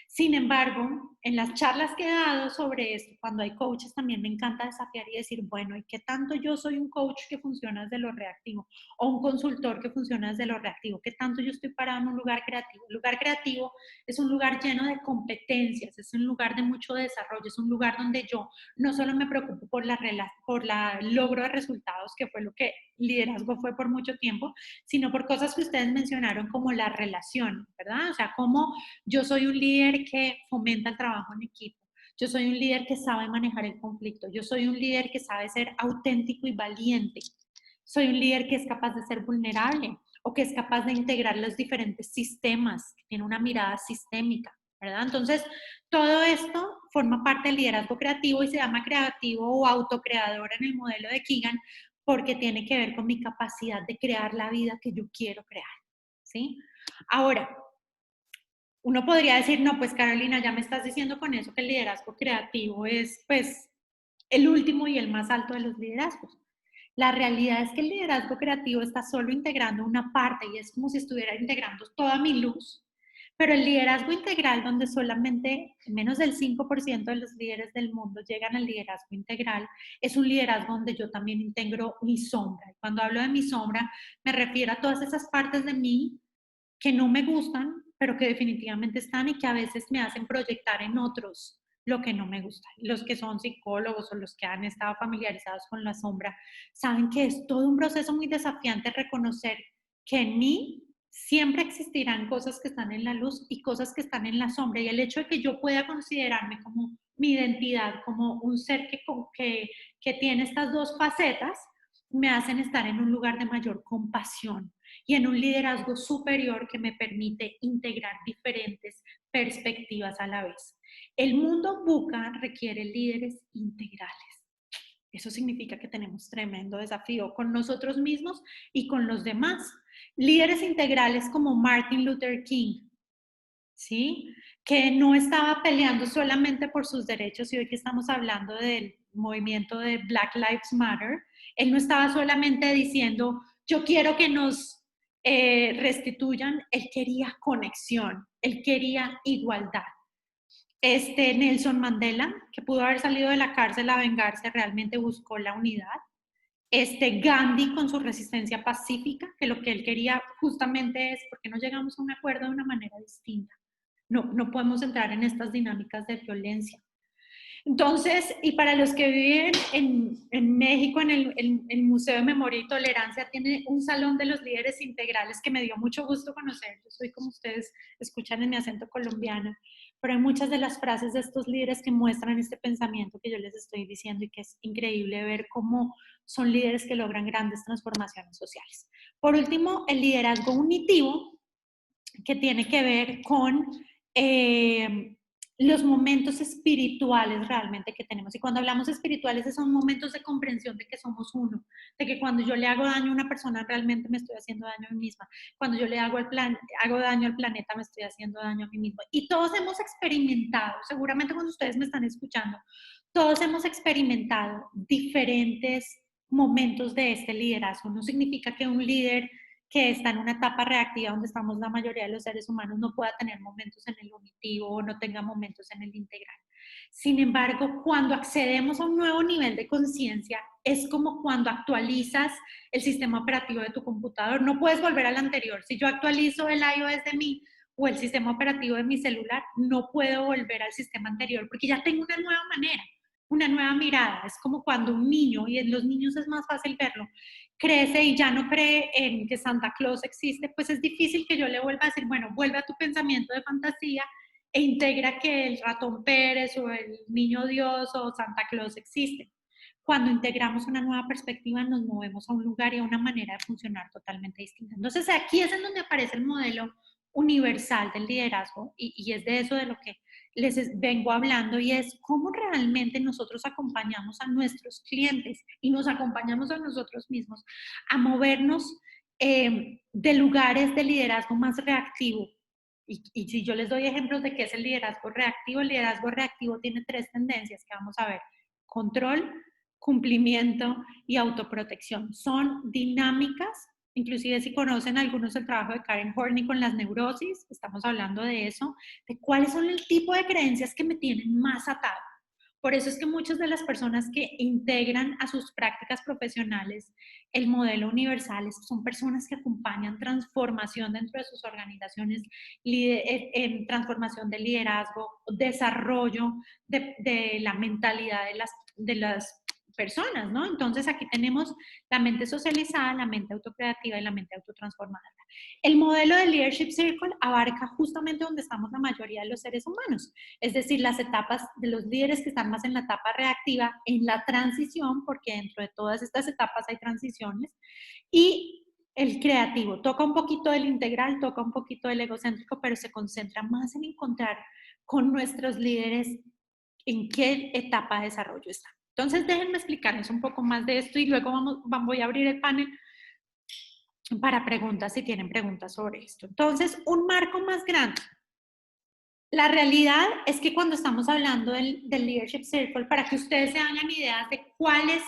Sin embargo, en las charlas que he dado sobre esto, cuando hay coaches, también me encanta desafiar y decir, bueno, ¿y qué tanto yo soy un coach que funciona desde lo reactivo, o un consultor que funciona desde lo reactivo? ¿Qué tanto yo estoy parado en un lugar creativo? El lugar creativo es un lugar lleno de competencias, es un lugar de mucho desarrollo, es un lugar donde yo no solo me preocupo por la logro de resultados, que fue lo que liderazgo fue por mucho tiempo, sino por cosas que ustedes mencionaron como la relación, ¿verdad? O sea, cómo yo soy un líder que fomenta el trabajo en equipo. Yo soy un líder que sabe manejar el conflicto. Yo soy un líder que sabe ser auténtico y valiente. Soy un líder que es capaz de ser vulnerable, o que es capaz de integrar los diferentes sistemas, que tiene una mirada sistémica, ¿verdad? Entonces, todo esto forma parte del liderazgo creativo y se llama creativo o autocreador en el modelo de Keegan, porque tiene que ver con mi capacidad de crear la vida que yo quiero crear, ¿sí? Ahora, uno podría decir, no, pues Carolina, ya me estás diciendo con eso que el liderazgo creativo es, pues, el último y el más alto de los liderazgos. La realidad es que el liderazgo creativo está solo integrando una parte, y es como si estuviera integrando toda mi luz. Pero el liderazgo integral, donde solamente menos del 5% de los líderes del mundo llegan al liderazgo integral, es un liderazgo donde yo también integro mi sombra. Y cuando hablo de mi sombra, me refiero a todas esas partes de mí que no me gustan, pero que definitivamente están y que a veces me hacen proyectar en otros lo que no me gusta. Los que son psicólogos o los que han estado familiarizados con la sombra saben que es todo un proceso muy desafiante reconocer que en mí siempre existirán cosas que están en la luz y cosas que están en la sombra. Y el hecho de que yo pueda considerarme como mi identidad, como un ser que tiene estas dos facetas, me hacen estar en un lugar de mayor compasión y en un liderazgo superior que me permite integrar diferentes perspectivas a la vez. El mundo VUCA requiere líderes integrales. Eso significa que tenemos tremendo desafío con nosotros mismos y con los demás. Líderes integrales como Martin Luther King, ¿sí? Que no estaba peleando solamente por sus derechos, y hoy que estamos hablando del movimiento de Black Lives Matter, él no estaba solamente diciendo, yo quiero que nos restituyan, él quería conexión, él quería igualdad. Nelson Mandela, que pudo haber salido de la cárcel a vengarse, realmente buscó la unidad. Gandhi con su resistencia pacífica, que lo que él quería justamente es, ¿por qué no llegamos a un acuerdo de una manera distinta? No podemos entrar en estas dinámicas de violencia. Entonces, y para los que viven en México, en el Museo de Memoria y Tolerancia, tiene un salón de los líderes integrales que me dio mucho gusto conocer. Yo soy, como ustedes escuchan en mi acento colombiano, pero hay muchas de las frases de estos líderes que muestran este pensamiento que yo les estoy diciendo y que es increíble ver cómo son líderes que logran grandes transformaciones sociales. Por último, el liderazgo unitivo, que tiene que ver con los momentos espirituales realmente que tenemos. Y cuando hablamos espirituales, son momentos de comprensión de que somos uno, de que cuando yo le hago daño a una persona, realmente me estoy haciendo daño a mí misma. Cuando yo le hago daño al planeta, me estoy haciendo daño a mí misma. Y todos hemos experimentado, seguramente cuando ustedes me están escuchando, todos hemos experimentado diferentes momentos de este liderazgo. No significa que un líder que está en una etapa reactiva donde estamos la mayoría de los seres humanos no pueda tener momentos en el unitivo o no tenga momentos en el integral. Sin embargo, cuando accedemos a un nuevo nivel de conciencia, es como cuando actualizas el sistema operativo de tu computador. No puedes volver al anterior. Si yo actualizo el iOS de mí o el sistema operativo de mi celular, no puedo volver al sistema anterior porque ya tengo una nueva manera, una nueva mirada. Es como cuando un niño, y en los niños es más fácil verlo, crece y ya no cree en que Santa Claus existe, pues es difícil que yo le vuelva a decir, bueno, vuelve a tu pensamiento de fantasía e integra que el ratón Pérez o el niño Dios o Santa Claus existe. Cuando integramos una nueva perspectiva, nos movemos a un lugar y a una manera de funcionar totalmente distinta. Entonces, aquí es en donde aparece el modelo universal del liderazgo y es de eso de lo que les vengo hablando, y es cómo realmente nosotros acompañamos a nuestros clientes y nos acompañamos a nosotros mismos a movernos de lugares de liderazgo más reactivo. Y si yo les doy ejemplos de qué es el liderazgo reactivo tiene tres tendencias que vamos a ver: control, cumplimiento y autoprotección. Son dinámicas. Inclusive si conocen algunos el trabajo de Karen Horney con las neurosis, estamos hablando de eso, de cuáles son el tipo de creencias que me tienen más atado. Por eso es que muchas de las personas que integran a sus prácticas profesionales el modelo universal son personas que acompañan transformación dentro de sus organizaciones, en transformación de liderazgo, desarrollo de la mentalidad de las personas, ¿no? Entonces aquí tenemos la mente socializada, la mente autocreativa y la mente autotransformada. El modelo de Leadership Circle abarca justamente donde estamos la mayoría de los seres humanos, es decir, las etapas de los líderes que están más en la etapa reactiva, en la transición, porque dentro de todas estas etapas hay transiciones, y el creativo. Toca un poquito del integral, toca un poquito del egocéntrico, pero se concentra más en encontrar con nuestros líderes en qué etapa de desarrollo están. Entonces, déjenme explicarles un poco más de esto y luego voy a abrir el panel para preguntas, si tienen preguntas sobre esto. Entonces, un marco más grande. La realidad es que cuando estamos hablando del Leadership Circle, para que ustedes se hagan ideas de cuáles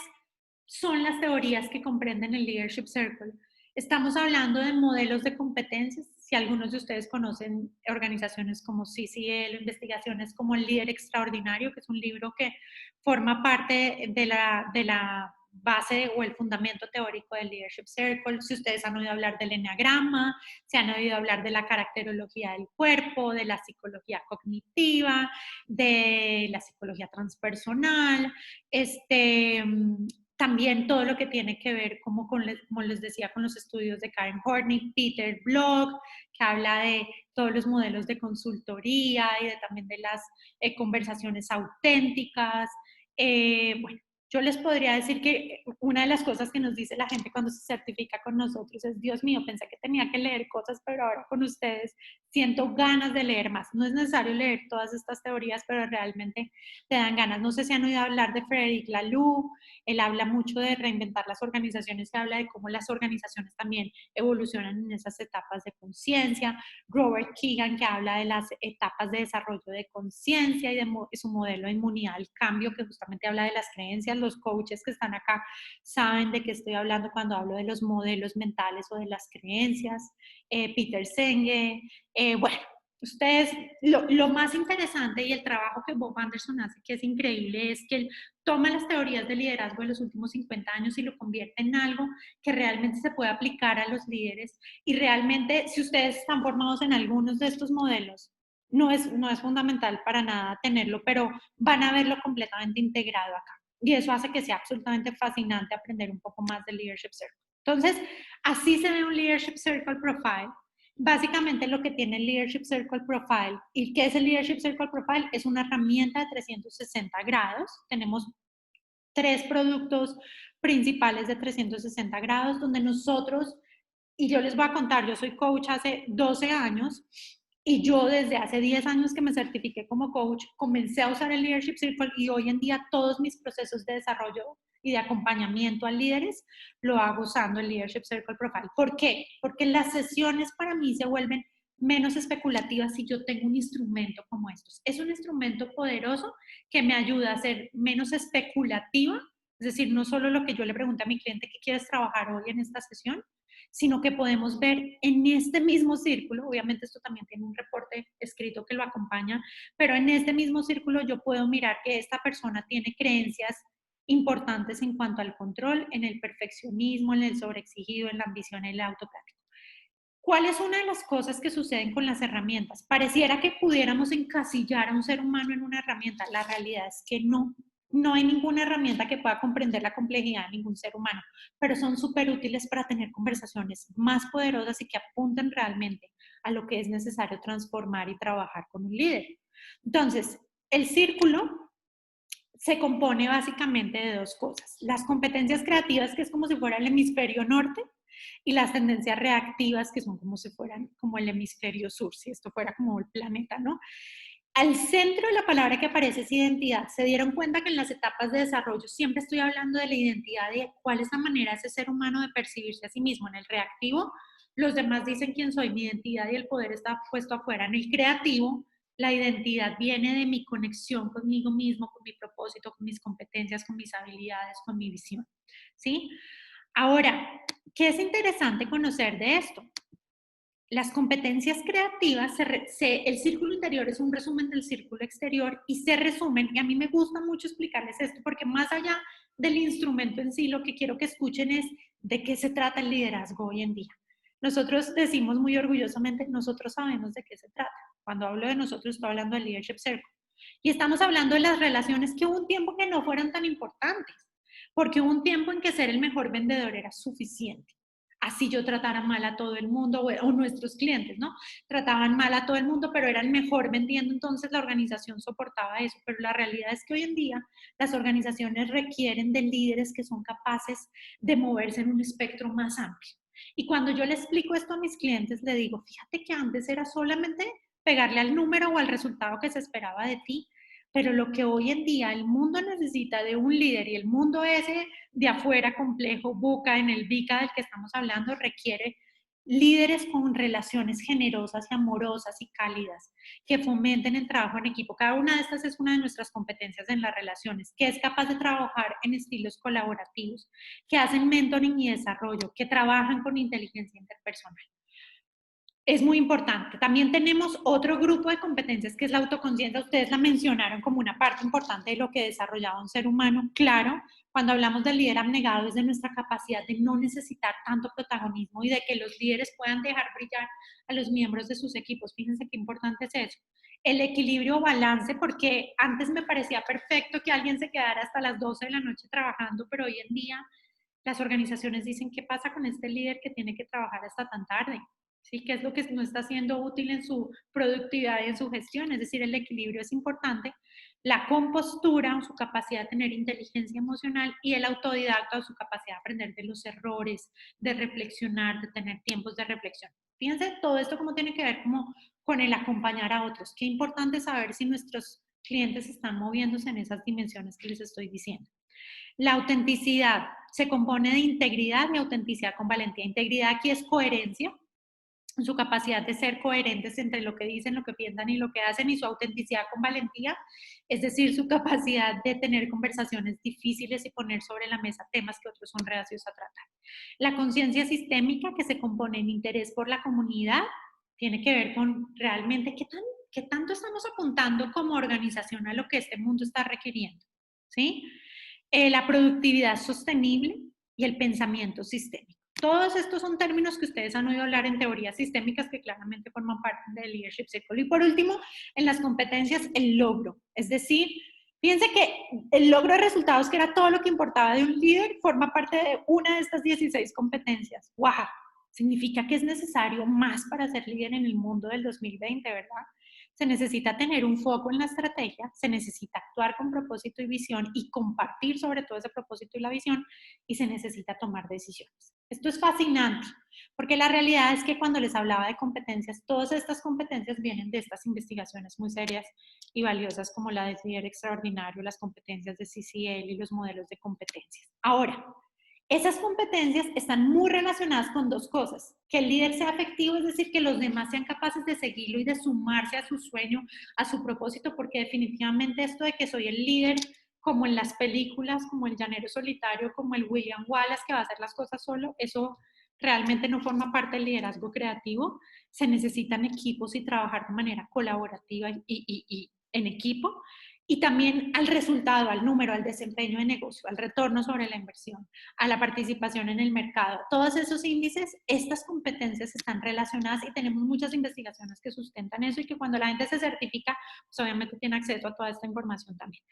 son las teorías que comprenden el Leadership Circle, estamos hablando de modelos de competencias. Si algunos de ustedes conocen organizaciones como CCL, investigaciones como El Líder Extraordinario, que es un libro que forma parte de base o el fundamento teórico del Leadership Circle, si ustedes han oído hablar del eneagrama, si han oído hablar de la caracterología del cuerpo, de la psicología cognitiva, de la psicología transpersonal, también todo lo que tiene que ver, como les decía, con los estudios de Karen Hornick, Peter Block, que habla de todos los modelos de consultoría y también de las conversaciones auténticas. Bueno, yo les podría decir que una de las cosas que nos dice la gente cuando se certifica con nosotros es: Dios mío, pensé que tenía que leer cosas, pero ahora con ustedes siento ganas de leer más. No es necesario leer todas estas teorías, pero realmente te dan ganas. No sé si han oído hablar de Frederic Laloux. Él habla mucho de reinventar las organizaciones, y habla de cómo las organizaciones también evolucionan en esas etapas de conciencia. Robert Keegan, que habla de las etapas de desarrollo de conciencia y de su modelo de inmunidad al cambio, que justamente habla de las creencias. Los coaches que están acá saben de qué estoy hablando cuando hablo de los modelos mentales o de las creencias. Peter Senge. Bueno, ustedes, lo más interesante y el trabajo que Bob Anderson hace, que es increíble, es que él toma las teorías de liderazgo de los últimos 50 años y lo convierte en algo que realmente se puede aplicar a los líderes. Y realmente, si ustedes están formados en algunos de estos modelos, no es fundamental para nada tenerlo, pero van a verlo completamente integrado acá. Y eso hace que sea absolutamente fascinante aprender un poco más del Leadership Circle. Entonces, así se ve un Leadership Circle Profile. Básicamente lo que tiene el Leadership Circle Profile. ¿Y qué es el Leadership Circle Profile? Es una herramienta de 360 grados. Tenemos 3 productos principales de 360 grados donde nosotros, y yo les voy a contar, yo soy coach hace 12 años y yo desde hace 10 años que me certifiqué como coach, comencé a usar el Leadership Circle y hoy en día todos mis procesos de desarrollo y de acompañamiento a líderes lo hago usando el Leadership Circle Profile. ¿Por qué? Porque las sesiones para mí se vuelven menos especulativas si yo tengo un instrumento como estos. Es un instrumento poderoso que me ayuda a ser menos especulativa, es decir, no solo lo que yo le pregunto a mi cliente: ¿qué quieres trabajar hoy en esta sesión?, sino que podemos ver en este mismo círculo. Obviamente esto también tiene un reporte escrito que lo acompaña, pero en este mismo círculo yo puedo mirar que esta persona tiene creencias importantes en cuanto al control, en el perfeccionismo, en el sobreexigido, en la ambición, en el autocrático. ¿Cuál es una de las cosas que suceden con las herramientas? Pareciera que pudiéramos encasillar a un ser humano en una herramienta. La realidad es que no. No hay ninguna herramienta que pueda comprender la complejidad de ningún ser humano, pero son súper útiles para tener conversaciones más poderosas y que apunten realmente a lo que es necesario transformar y trabajar con un líder. Entonces, el círculo se compone básicamente de 2 cosas: las competencias creativas, que es como si fuera el hemisferio norte, y las tendencias reactivas, que son como si fueran como el hemisferio sur, si esto fuera como el planeta, ¿no? Al centro de la palabra que aparece es identidad. Se dieron cuenta que en las etapas de desarrollo siempre estoy hablando de la identidad, de cuál es la manera de ese ser humano de percibirse a sí mismo. En el reactivo, los demás dicen quién soy, mi identidad y el poder está puesto afuera. En el creativo, la identidad viene de mi conexión conmigo mismo, con mi propósito, con mis competencias, con mis habilidades, con mi visión, ¿sí? Ahora, ¿qué es interesante conocer de esto? Las competencias creativas, el círculo interior es un resumen del círculo exterior y se resumen, y a mí me gusta mucho explicarles esto porque más allá del instrumento en sí, lo que quiero que escuchen es de qué se trata el liderazgo hoy en día. Nosotros decimos muy orgullosamente: nosotros sabemos de qué se trata. Cuando hablo de nosotros, estoy hablando del Leadership Circle. Y estamos hablando de las relaciones, que hubo un tiempo que no fueron tan importantes, porque hubo un tiempo en que ser el mejor vendedor era suficiente. Así yo tratara mal a todo el mundo, o nuestros clientes, ¿no? Trataban mal a todo el mundo, pero era el mejor vendiendo, entonces la organización soportaba eso. Pero la realidad es que hoy en día las organizaciones requieren de líderes que son capaces de moverse en un espectro más amplio. Y cuando yo le explico esto a mis clientes, le digo: fíjate que antes era solamente pegarle al número o al resultado que se esperaba de ti, pero lo que hoy en día el mundo necesita de un líder, y el mundo ese de afuera complejo, VUCA, en el VICA del que estamos hablando, requiere líderes con relaciones generosas y amorosas y cálidas, que fomenten el trabajo en equipo. Cada una de estas es una de nuestras competencias en las relaciones, que es capaz de trabajar en estilos colaborativos, que hacen mentoring y desarrollo, que trabajan con inteligencia interpersonal. Es muy importante. También tenemos otro grupo de competencias que es la autoconciencia. Ustedes la mencionaron como una parte importante de lo que desarrollaba un ser humano. Claro, cuando hablamos del líder abnegado es de nuestra capacidad de no necesitar tanto protagonismo y de que los líderes puedan dejar brillar a los miembros de sus equipos. Fíjense qué importante es eso. El equilibrio o balance, porque antes me parecía perfecto que alguien se quedara hasta las 12 de la noche trabajando, pero hoy en día las organizaciones dicen, ¿qué pasa con este líder que tiene que trabajar hasta tan tarde? ¿Sí? ¿Qué es lo que no está siendo útil en su productividad y en su gestión? Es decir, el equilibrio es importante, la compostura, su capacidad de tener inteligencia emocional y el autodidacta, su capacidad de aprender de los errores, de reflexionar, de tener tiempos de reflexión. Fíjense todo esto cómo tiene que ver como con el acompañar a otros. Qué importante saber si nuestros clientes están moviéndose en esas dimensiones que les estoy diciendo. La autenticidad se compone de integridad y autenticidad con valentía. Integridad aquí es coherencia, su capacidad de ser coherentes entre lo que dicen, lo que piensan y lo que hacen, y su autenticidad con valentía, es decir, su capacidad de tener conversaciones difíciles y poner sobre la mesa temas que otros son reacios a tratar. La conciencia sistémica, que se compone en interés por la comunidad, tiene que ver con realmente qué tanto estamos apuntando como organización a lo que este mundo está requiriendo, ¿sí? La productividad sostenible y el pensamiento sistémico. Todos estos son términos que ustedes han oído hablar en teorías sistémicas que claramente forman parte del Leadership Circle. Y por último, en las competencias, el logro. Es decir, fíjense que el logro de resultados, que era todo lo que importaba de un líder, forma parte de una de estas 16 competencias. ¡Wow! Significa que es necesario más para ser líder en el mundo del 2020, ¿verdad? Se necesita tener un foco en la estrategia, se necesita actuar con propósito y visión y compartir sobre todo ese propósito y la visión, y se necesita tomar decisiones. Esto es fascinante, porque la realidad es que cuando les hablaba de competencias, todas estas competencias vienen de estas investigaciones muy serias y valiosas como la de líder extraordinario, las competencias de CCL y los modelos de competencias. Ahora, esas competencias están muy relacionadas con dos cosas: que el líder sea afectivo, es decir, que los demás sean capaces de seguirlo y de sumarse a su sueño, a su propósito, porque definitivamente esto de que soy el líder, como en las películas, como el llanero solitario, como el William Wallace que va a hacer las cosas solo, eso realmente no forma parte del liderazgo creativo. Se necesitan equipos y trabajar de manera colaborativa y en equipo. Y también al resultado, al número, al desempeño de negocio, al retorno sobre la inversión, a la participación en el mercado. Todos esos índices, estas competencias están relacionadas y tenemos muchas investigaciones que sustentan eso, y que cuando la gente se certifica, pues obviamente tiene acceso a toda esta información también.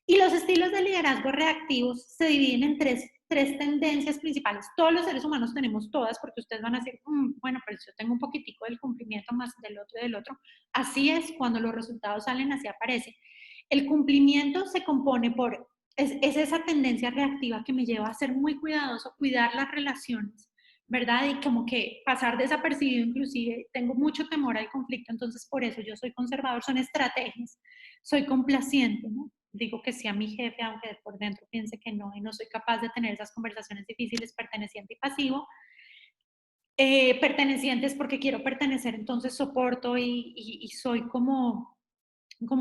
Y los estilos de liderazgo reactivos se dividen en tres tendencias principales. Todos los seres humanos tenemos todas, porque ustedes van a decir, bueno, pero yo tengo un poquitico del cumplimiento más del otro y del otro. Así es, cuando los resultados salen, así aparece. El cumplimiento se compone por, es esa tendencia reactiva que me lleva a ser muy cuidadoso, cuidar las relaciones, ¿verdad? Y como que pasar desapercibido, inclusive tengo mucho temor al conflicto, entonces por eso yo soy conservador, son estrategias. Soy complaciente, ¿no? Digo que sí a mi jefe, aunque por dentro piense que no, y no soy capaz de tener esas conversaciones difíciles. Perteneciente y pasivo. Pertenecientes porque quiero pertenecer, entonces soporto y soy como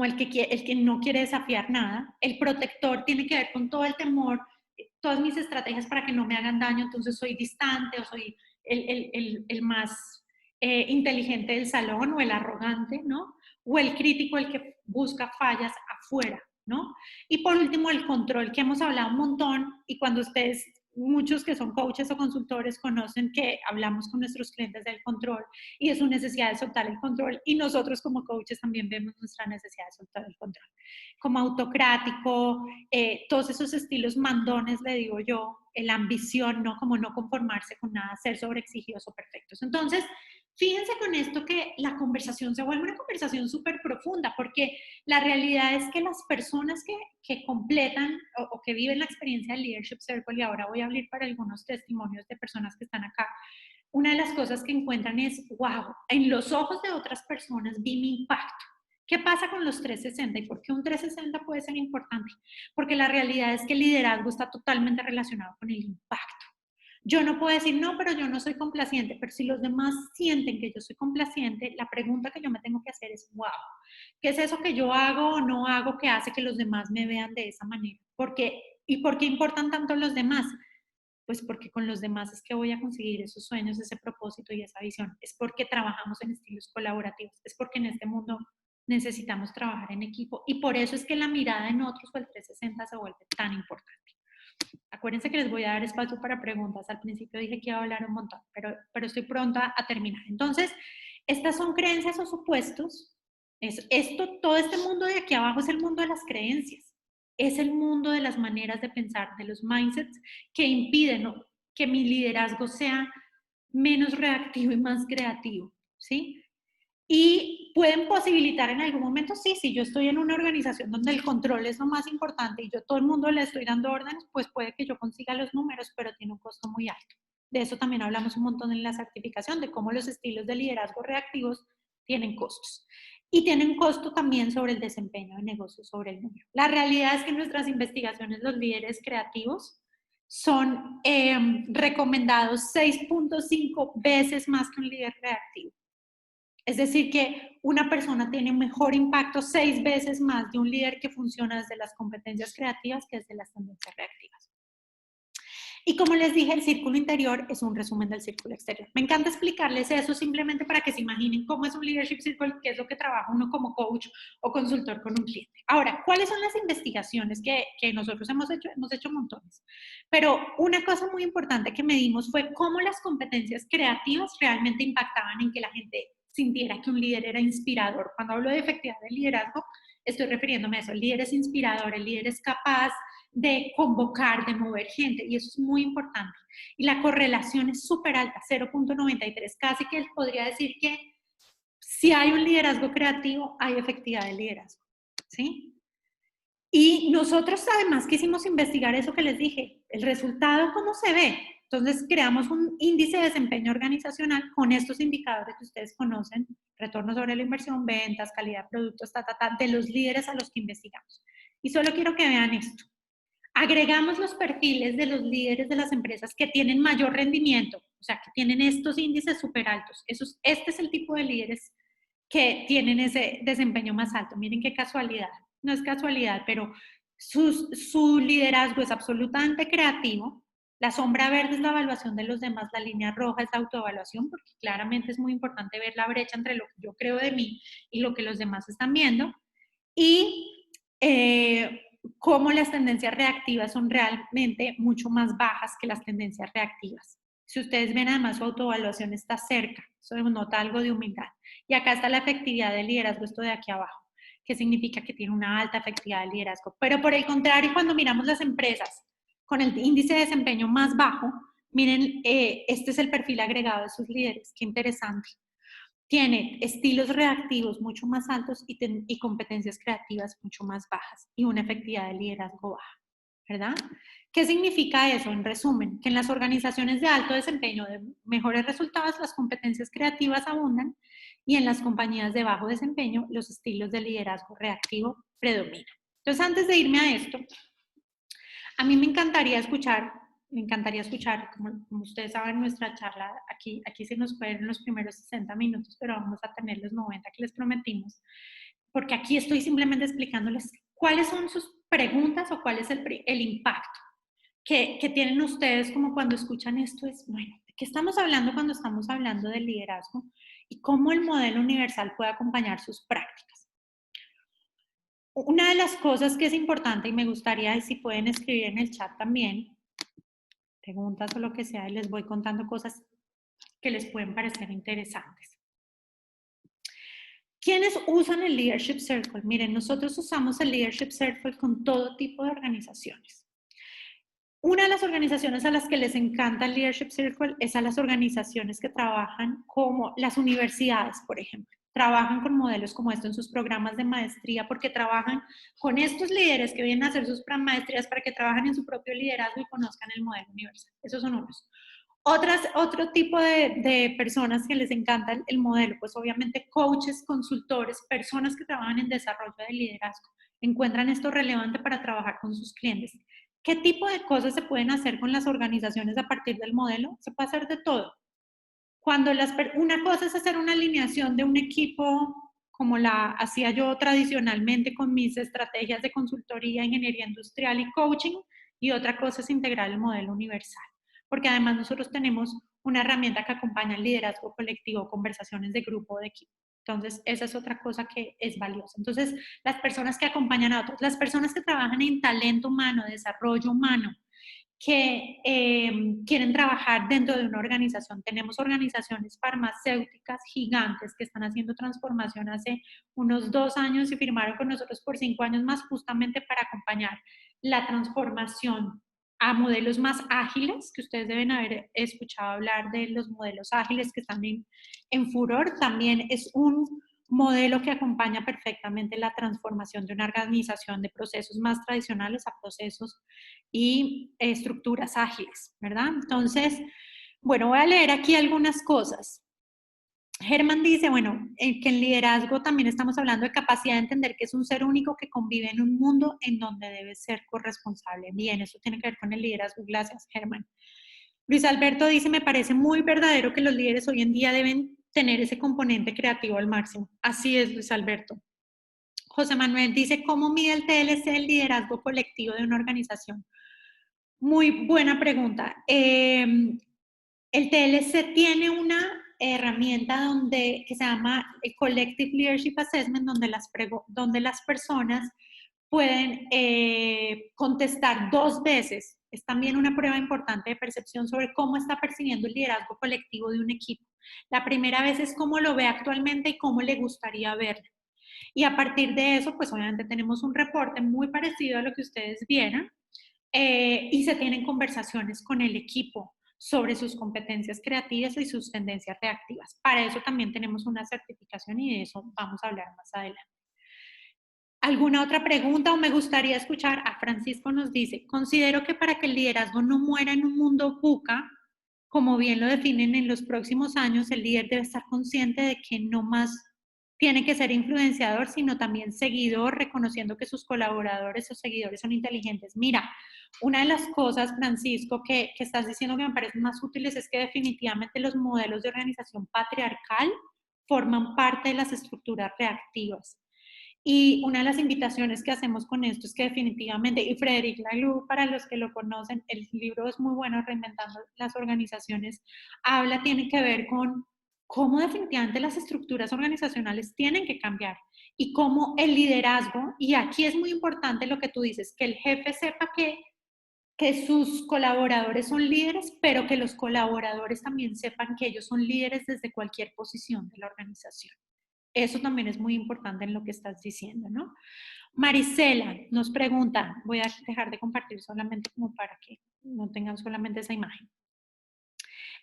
el que no quiere desafiar nada. El protector tiene que ver con todo el temor, todas mis estrategias para que no me hagan daño, entonces soy distante o soy el más inteligente del salón, o el arrogante, ¿no? O el crítico, el que busca fallas afuera, ¿no? Y por último, el control, que hemos hablado un montón, y cuando ustedes, muchos que son coaches o consultores, conocen que hablamos con nuestros clientes del control y de su necesidad de soltar el control, y nosotros como coaches también vemos nuestra necesidad de soltar el control. Como autocrático, todos esos estilos mandones, le digo yo, la ambición, ¿no? Como no conformarse con nada, ser sobreexigidos o perfectos. Entonces, fíjense con esto que la conversación se vuelve una conversación súper profunda, porque la realidad es que las personas que completan o que viven la experiencia del Leadership Circle, y ahora voy a abrir para algunos testimonios de personas que están acá, una de las cosas que encuentran es, wow, en los ojos de otras personas vi mi impacto. ¿Qué pasa con los 360 y por qué un 360 puede ser importante? Porque la realidad es que el liderazgo está totalmente relacionado con el impacto. Yo no puedo decir, no, pero yo no soy complaciente, pero si los demás sienten que yo soy complaciente, la pregunta que yo me tengo que hacer es, wow, ¿qué es eso que yo hago o no hago que hace que los demás me vean de esa manera? ¿Y por qué importan tanto los demás? Pues porque con los demás es que voy a conseguir esos sueños, ese propósito y esa visión. Es porque trabajamos en estilos colaborativos. Es porque en este mundo necesitamos trabajar en equipo. Y por eso es que la mirada en otros o el 360 se vuelve tan importante. Acuérdense que les voy a dar espacio para preguntas. Al principio dije que iba a hablar un montón, pero estoy pronta a terminar. Entonces, estas son creencias o supuestos. Todo este mundo de aquí abajo es el mundo de las creencias. Es el mundo de las maneras de pensar, de los mindsets que impiden, ¿no?, que mi liderazgo sea menos reactivo y más creativo, ¿sí? Y pueden posibilitar en algún momento, sí, si yo estoy en una organización donde el control es lo más importante y yo todo el mundo le estoy dando órdenes, pues puede que yo consiga los números, pero tiene un costo muy alto. De eso también hablamos un montón en la certificación, de cómo los estilos de liderazgo reactivos tienen costos. Y tienen costo también sobre el desempeño de negocio, sobre el número. La realidad es que en nuestras investigaciones los líderes creativos son recomendados 6.5 veces más que un líder reactivo. Es decir, que una persona tiene un mejor impacto 6 veces más de un líder que funciona desde las competencias creativas que desde las tendencias reactivas. Y como les dije, el círculo interior es un resumen del círculo exterior. Me encanta explicarles eso simplemente para que se imaginen cómo es un leadership circle, qué es lo que trabaja uno como coach o consultor con un cliente. Ahora, ¿cuáles son las investigaciones que nosotros hemos hecho? Hemos hecho montones. Pero una cosa muy importante que medimos fue cómo las competencias creativas realmente impactaban en que la gente sintiera que un líder era inspirador. Cuando hablo de efectividad del liderazgo, estoy refiriéndome a eso. El líder es inspirador, el líder es capaz de convocar, de mover gente, y eso es muy importante. Y la correlación es súper alta, 0.93, casi que podría decir que si hay un liderazgo creativo, hay efectividad del liderazgo, ¿sí? Y nosotros además quisimos investigar eso que les dije, el resultado, ¿cómo se ve? Entonces creamos un índice de desempeño organizacional con estos indicadores que ustedes conocen, retorno sobre la inversión, ventas, calidad de productos, de los líderes a los que investigamos. Y solo quiero que vean esto. Agregamos los perfiles de los líderes de las empresas que tienen mayor rendimiento, o sea, que tienen estos índices súper altos. Este es el tipo de líderes que tienen ese desempeño más alto. Miren qué casualidad. No es casualidad, pero su liderazgo es absolutamente creativo. La sombra verde es la evaluación de los demás, la línea roja es la autoevaluación, porque claramente es muy importante ver la brecha entre lo que yo creo de mí y lo que los demás están viendo. Y cómo las tendencias reactivas son realmente mucho más bajas que las tendencias reactivas. Si ustedes ven, además su autoevaluación está cerca, eso denota algo de humildad. Y acá está la efectividad del liderazgo, esto de aquí abajo, que significa que tiene una alta efectividad del liderazgo. Pero por el contrario, cuando miramos las empresas con el índice de desempeño más bajo, miren, este es el perfil agregado de sus líderes, qué interesante. Tiene estilos reactivos mucho más altos y competencias creativas mucho más bajas y una efectividad de liderazgo baja, ¿verdad? ¿Qué significa eso? En resumen, que en las organizaciones de alto desempeño de mejores resultados las competencias creativas abundan y en las compañías de bajo desempeño los estilos de liderazgo reactivo predominan. Entonces, antes de irme a esto, a mí me encantaría escuchar, como ustedes saben, nuestra charla, aquí se nos fueron los primeros 60 minutos, pero vamos a tener los 90 que les prometimos, porque aquí estoy simplemente explicándoles cuáles son sus preguntas o cuál es el impacto que tienen ustedes como cuando escuchan esto. Es, bueno, ¿de qué estamos hablando cuando estamos hablando del liderazgo? Y cómo el modelo universal puede acompañar sus prácticas. Una de las cosas que es importante, y me gustaría si pueden escribir en el chat también, preguntas o lo que sea, y les voy contando cosas que les pueden parecer interesantes. ¿Quiénes usan el Leadership Circle? Miren, nosotros usamos el Leadership Circle con todo tipo de organizaciones. Una de las organizaciones a las que les encanta el Leadership Circle es a las organizaciones que trabajan como las universidades, por ejemplo. Trabajan con modelos como esto en sus programas de maestría porque trabajan con estos líderes que vienen a hacer sus maestrías para que trabajen en su propio liderazgo y conozcan el modelo universal. Esos son unos. Otro tipo de personas que les encanta el modelo, pues obviamente coaches, consultores, personas que trabajan en desarrollo de liderazgo, encuentran esto relevante para trabajar con sus clientes. ¿Qué tipo de cosas se pueden hacer con las organizaciones a partir del modelo? Se puede hacer de todo. Una cosa es hacer una alineación de un equipo como la hacía yo tradicionalmente con mis estrategias de consultoría, ingeniería industrial y coaching, y otra cosa es integrar el modelo universal. porque además nosotros tenemos una herramienta que acompaña el liderazgo colectivo, conversaciones de grupo o de equipo. Entonces, esa es otra cosa que es valiosa. Entonces, las personas que acompañan a otros, las personas que trabajan en talento humano, desarrollo humano, que quieren trabajar dentro de una organización. Tenemos organizaciones farmacéuticas gigantes que están haciendo transformación hace unos 2 años y firmaron con nosotros por 5 años más justamente para acompañar la transformación a modelos más ágiles, que ustedes deben haber escuchado hablar de los modelos ágiles que están en furor. También es un modelo que acompaña perfectamente la transformación de una organización de procesos más tradicionales a procesos y estructuras ágiles, ¿verdad? Entonces, bueno, voy a leer aquí algunas cosas. Germán dice, bueno, que en liderazgo también estamos hablando de capacidad de entender que es un ser único que convive en un mundo en donde debe ser corresponsable. Bien, eso tiene que ver con el liderazgo. Gracias, Germán. Luis Alberto dice, me parece muy verdadero que los líderes hoy en día deben tener ese componente creativo al máximo. Así es, Luis Alberto. José Manuel dice, ¿cómo mide el TLC el liderazgo colectivo de una organización? Muy buena pregunta. El TLC tiene una herramienta que se llama el Collective Leadership Assessment, donde las personas pueden contestar 2 veces. Es también una prueba importante de percepción sobre cómo está percibiendo el liderazgo colectivo de un equipo. La primera vez es cómo lo ve actualmente y cómo le gustaría verlo. Y a partir de eso, pues obviamente tenemos un reporte muy parecido a lo que ustedes vieron y se tienen conversaciones con el equipo sobre sus competencias creativas y sus tendencias reactivas. Para eso también tenemos una certificación y de eso vamos a hablar más adelante. ¿Alguna otra pregunta o me gustaría escuchar? A Francisco nos dice, considero que para que el liderazgo no muera en un mundo VUCA, como bien lo definen en los próximos años, el líder debe estar consciente de que no más tiene que ser influenciador, sino también seguidor, reconociendo que sus colaboradores o seguidores son inteligentes. Mira, una de las cosas, Francisco, que estás diciendo que me parecen más útiles es que definitivamente los modelos de organización patriarcal forman parte de las estructuras reactivas. Y una de las invitaciones que hacemos con esto es que definitivamente, y Frederic Laloux, para los que lo conocen, el libro es muy bueno, Reinventando las Organizaciones, tiene que ver con cómo definitivamente las estructuras organizacionales tienen que cambiar y cómo el liderazgo, y aquí es muy importante lo que tú dices, que el jefe sepa que sus colaboradores son líderes, pero que los colaboradores también sepan que ellos son líderes desde cualquier posición de la organización. Eso también es muy importante en lo que estás diciendo, ¿no? Marisela nos pregunta, voy a dejar de compartir solamente como para que no tengan solamente esa imagen.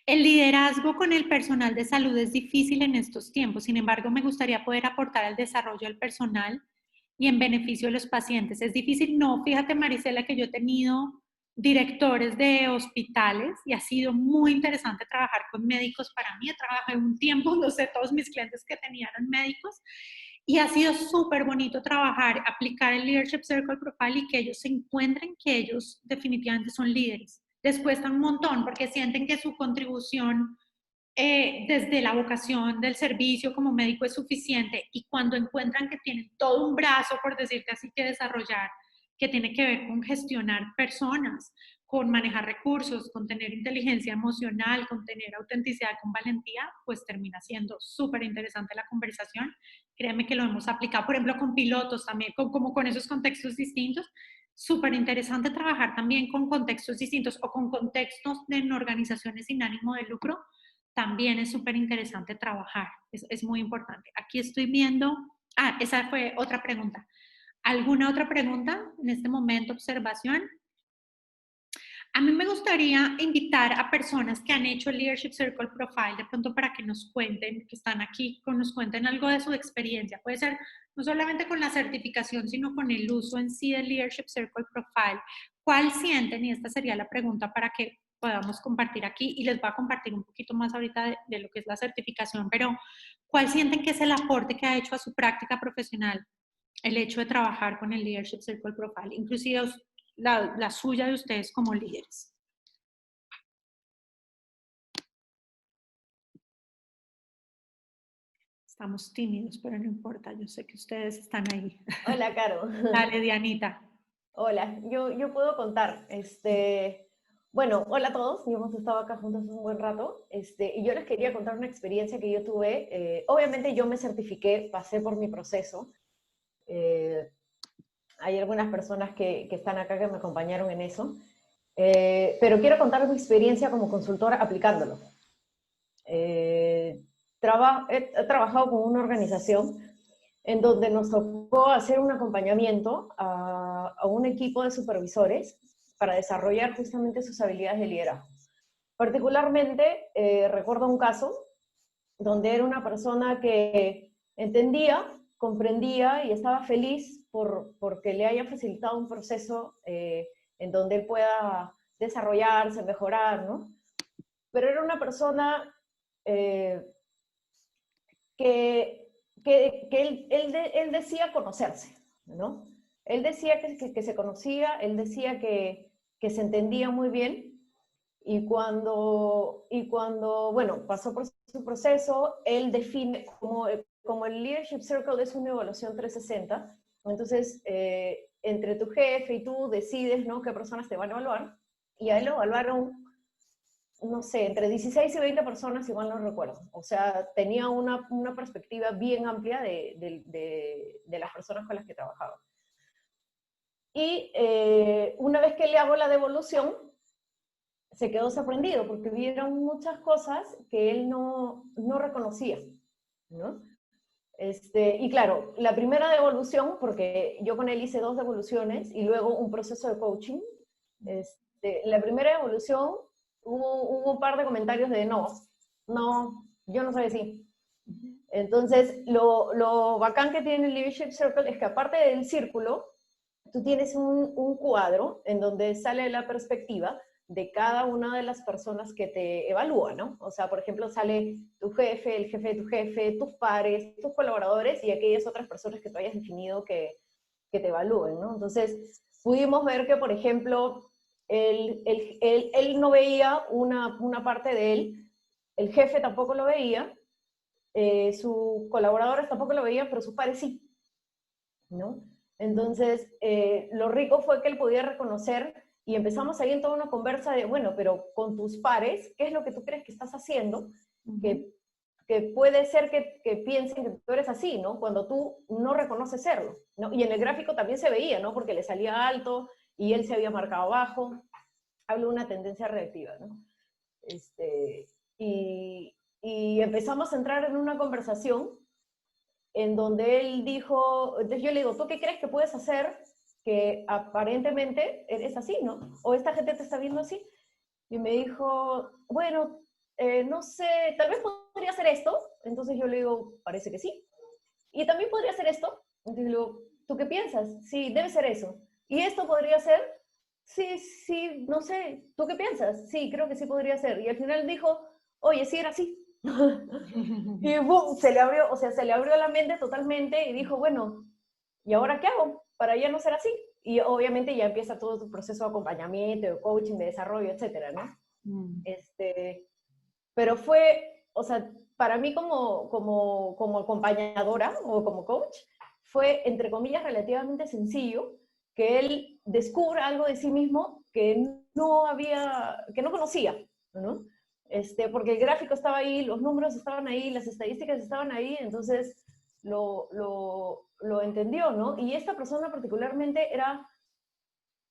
El liderazgo con el personal de salud es difícil en estos tiempos, sin embargo, me gustaría poder aportar al desarrollo del personal y en beneficio de los pacientes. ¿Es difícil? No, fíjate, Marisela, que yo he tenido directores de hospitales y ha sido muy interesante trabajar con médicos para mí. He trabajado un tiempo, no sé, todos mis clientes que tenían eran médicos y ha sido súper bonito trabajar, aplicar el Leadership Circle Profile y que ellos se encuentren que ellos definitivamente son líderes. Les cuesta un montón porque sienten que su contribución desde la vocación del servicio como médico es suficiente y cuando encuentran que tienen todo un brazo, por decirte así, que desarrollar, que tiene que ver con gestionar personas, con manejar recursos, con tener inteligencia emocional, con tener autenticidad, con valentía, pues termina siendo súper interesante la conversación. Créeme que lo hemos aplicado, por ejemplo, con pilotos también, como con esos contextos distintos. Súper interesante trabajar también con contextos distintos o con contextos en organizaciones sin ánimo de lucro. También es súper interesante trabajar, es muy importante. Aquí estoy viendo, esa fue otra pregunta. ¿Alguna otra pregunta en este momento, observación? A mí me gustaría invitar a personas que han hecho el Leadership Circle Profile, de pronto para que nos cuenten, que están aquí, que nos cuenten algo de su experiencia. Puede ser no solamente con la certificación, sino con el uso en sí del Leadership Circle Profile. ¿Cuál sienten? Y esta sería la pregunta para que podamos compartir aquí y les voy a compartir un poquito más ahorita de lo que es la certificación, pero ¿cuál sienten que es el aporte que ha hecho a su práctica profesional el hecho de trabajar con el Leadership Circle Profile? Inclusive la suya de ustedes como líderes. Estamos tímidos, pero no importa, yo sé que ustedes están ahí. Hola, Caro. Dale, Dianita. Hola, yo puedo contar. Bueno, hola a todos, y hemos estado acá juntos un buen rato, y yo les quería contar una experiencia que yo tuve. Obviamente yo me certifiqué, pasé por mi proceso. eh, Hay algunas personas que están acá que me acompañaron en eso, pero quiero contar mi experiencia como consultora aplicándolo. Eh, he trabajado con una organización en donde nos tocó hacer un acompañamiento a un equipo de supervisores para desarrollar justamente sus habilidades de liderazgo. Particularmente, recuerdo un caso donde era una persona que entendía, comprendía y estaba feliz porque le haya facilitado un proceso en donde él pueda desarrollarse, mejorar, ¿no? Pero era una persona eh, que él decía conocerse, ¿no? Él decía que se conocía, él decía que se entendía muy bien, bueno, pasó por su proceso, él define como el Leadership Circle es una evaluación 360, entonces entre tu jefe y tú decides, ¿no?, qué personas te van a evaluar, y a él lo evaluaron, no sé, entre 16 y 20 personas, igual no recuerdo. O sea, tenía una perspectiva bien amplia de las personas con las que trabajaba. Y una vez que le hago la devolución, se quedó sorprendido porque vieron muchas cosas que él no reconocía, ¿no? Y claro, la primera devolución, porque yo con él hice 2 devoluciones y luego un proceso de coaching, la primera devolución hubo un par de comentarios de no, yo no soy así. Entonces, lo bacán que tiene el Leadership Circle es que aparte del círculo, tú tienes un cuadro en donde sale la perspectiva de cada una de las personas que te evalúan, ¿no? O sea, por ejemplo, sale tu jefe, el jefe de tu jefe, tus pares, tus colaboradores y aquellas otras personas que tú hayas definido que te evalúen, ¿no? Entonces, pudimos ver que, por ejemplo, él no veía una parte de él, el jefe tampoco lo veía, sus colaboradores tampoco lo veían, pero sus pares sí, ¿no? Entonces, lo rico fue que él podía reconocer y empezamos ahí en toda una conversa de, bueno, pero con tus pares, ¿qué es lo que tú crees que estás haciendo? Que puede ser que piensen que tú eres así, ¿no? Cuando tú no reconoces serlo, ¿no? Y en el gráfico también se veía, ¿no? Porque le salía alto y él se había marcado bajo. Hablo de una tendencia reactiva, ¿no? Y empezamos a entrar en una conversación en donde él dijo, entonces yo le digo, ¿tú qué crees que puedes hacer que aparentemente eres así, ¿no? O esta gente te está viendo así. Y me dijo, bueno, no sé, tal vez podría hacer esto. Entonces yo le digo, parece que sí. Y también podría hacer esto. Entonces le digo, ¿tú qué piensas? Sí, debe ser eso. ¿Y esto podría ser? Sí, sí, no sé, ¿tú qué piensas? Sí, creo que sí podría ser. Y al final dijo, oye, sí era así. Y boom, se le abrió la mente totalmente y dijo, bueno, ¿y ahora qué hago para ya no ser así? Y obviamente ya empieza todo tu proceso de acompañamiento, de coaching, de desarrollo, etcétera, ¿no? Pero fue, o sea, para mí como acompañadora o como coach, fue, entre comillas, relativamente sencillo que él descubra algo de sí mismo que no conocía, ¿no? Porque el gráfico estaba ahí, los números estaban ahí, las estadísticas estaban ahí, entonces lo entendió, ¿no? Y esta persona particularmente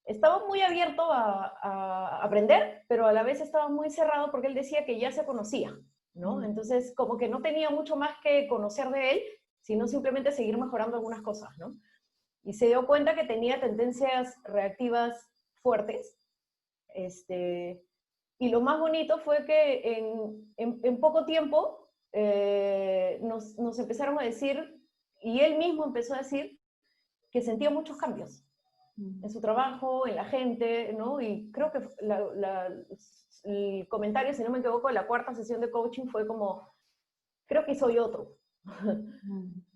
estaba muy abierto a aprender, pero a la vez estaba muy cerrado porque él decía que ya se conocía, ¿no? Entonces, como que no tenía mucho más que conocer de él, sino simplemente seguir mejorando algunas cosas, ¿no? Y se dio cuenta que tenía tendencias reactivas fuertes, y lo más bonito fue que en poco tiempo nos empezaron a decir, y él mismo empezó a decir, que sentía muchos cambios en su trabajo, en la gente, ¿no? Y creo que el comentario, si no me equivoco, de la 4ª sesión de coaching fue como, creo que soy otro.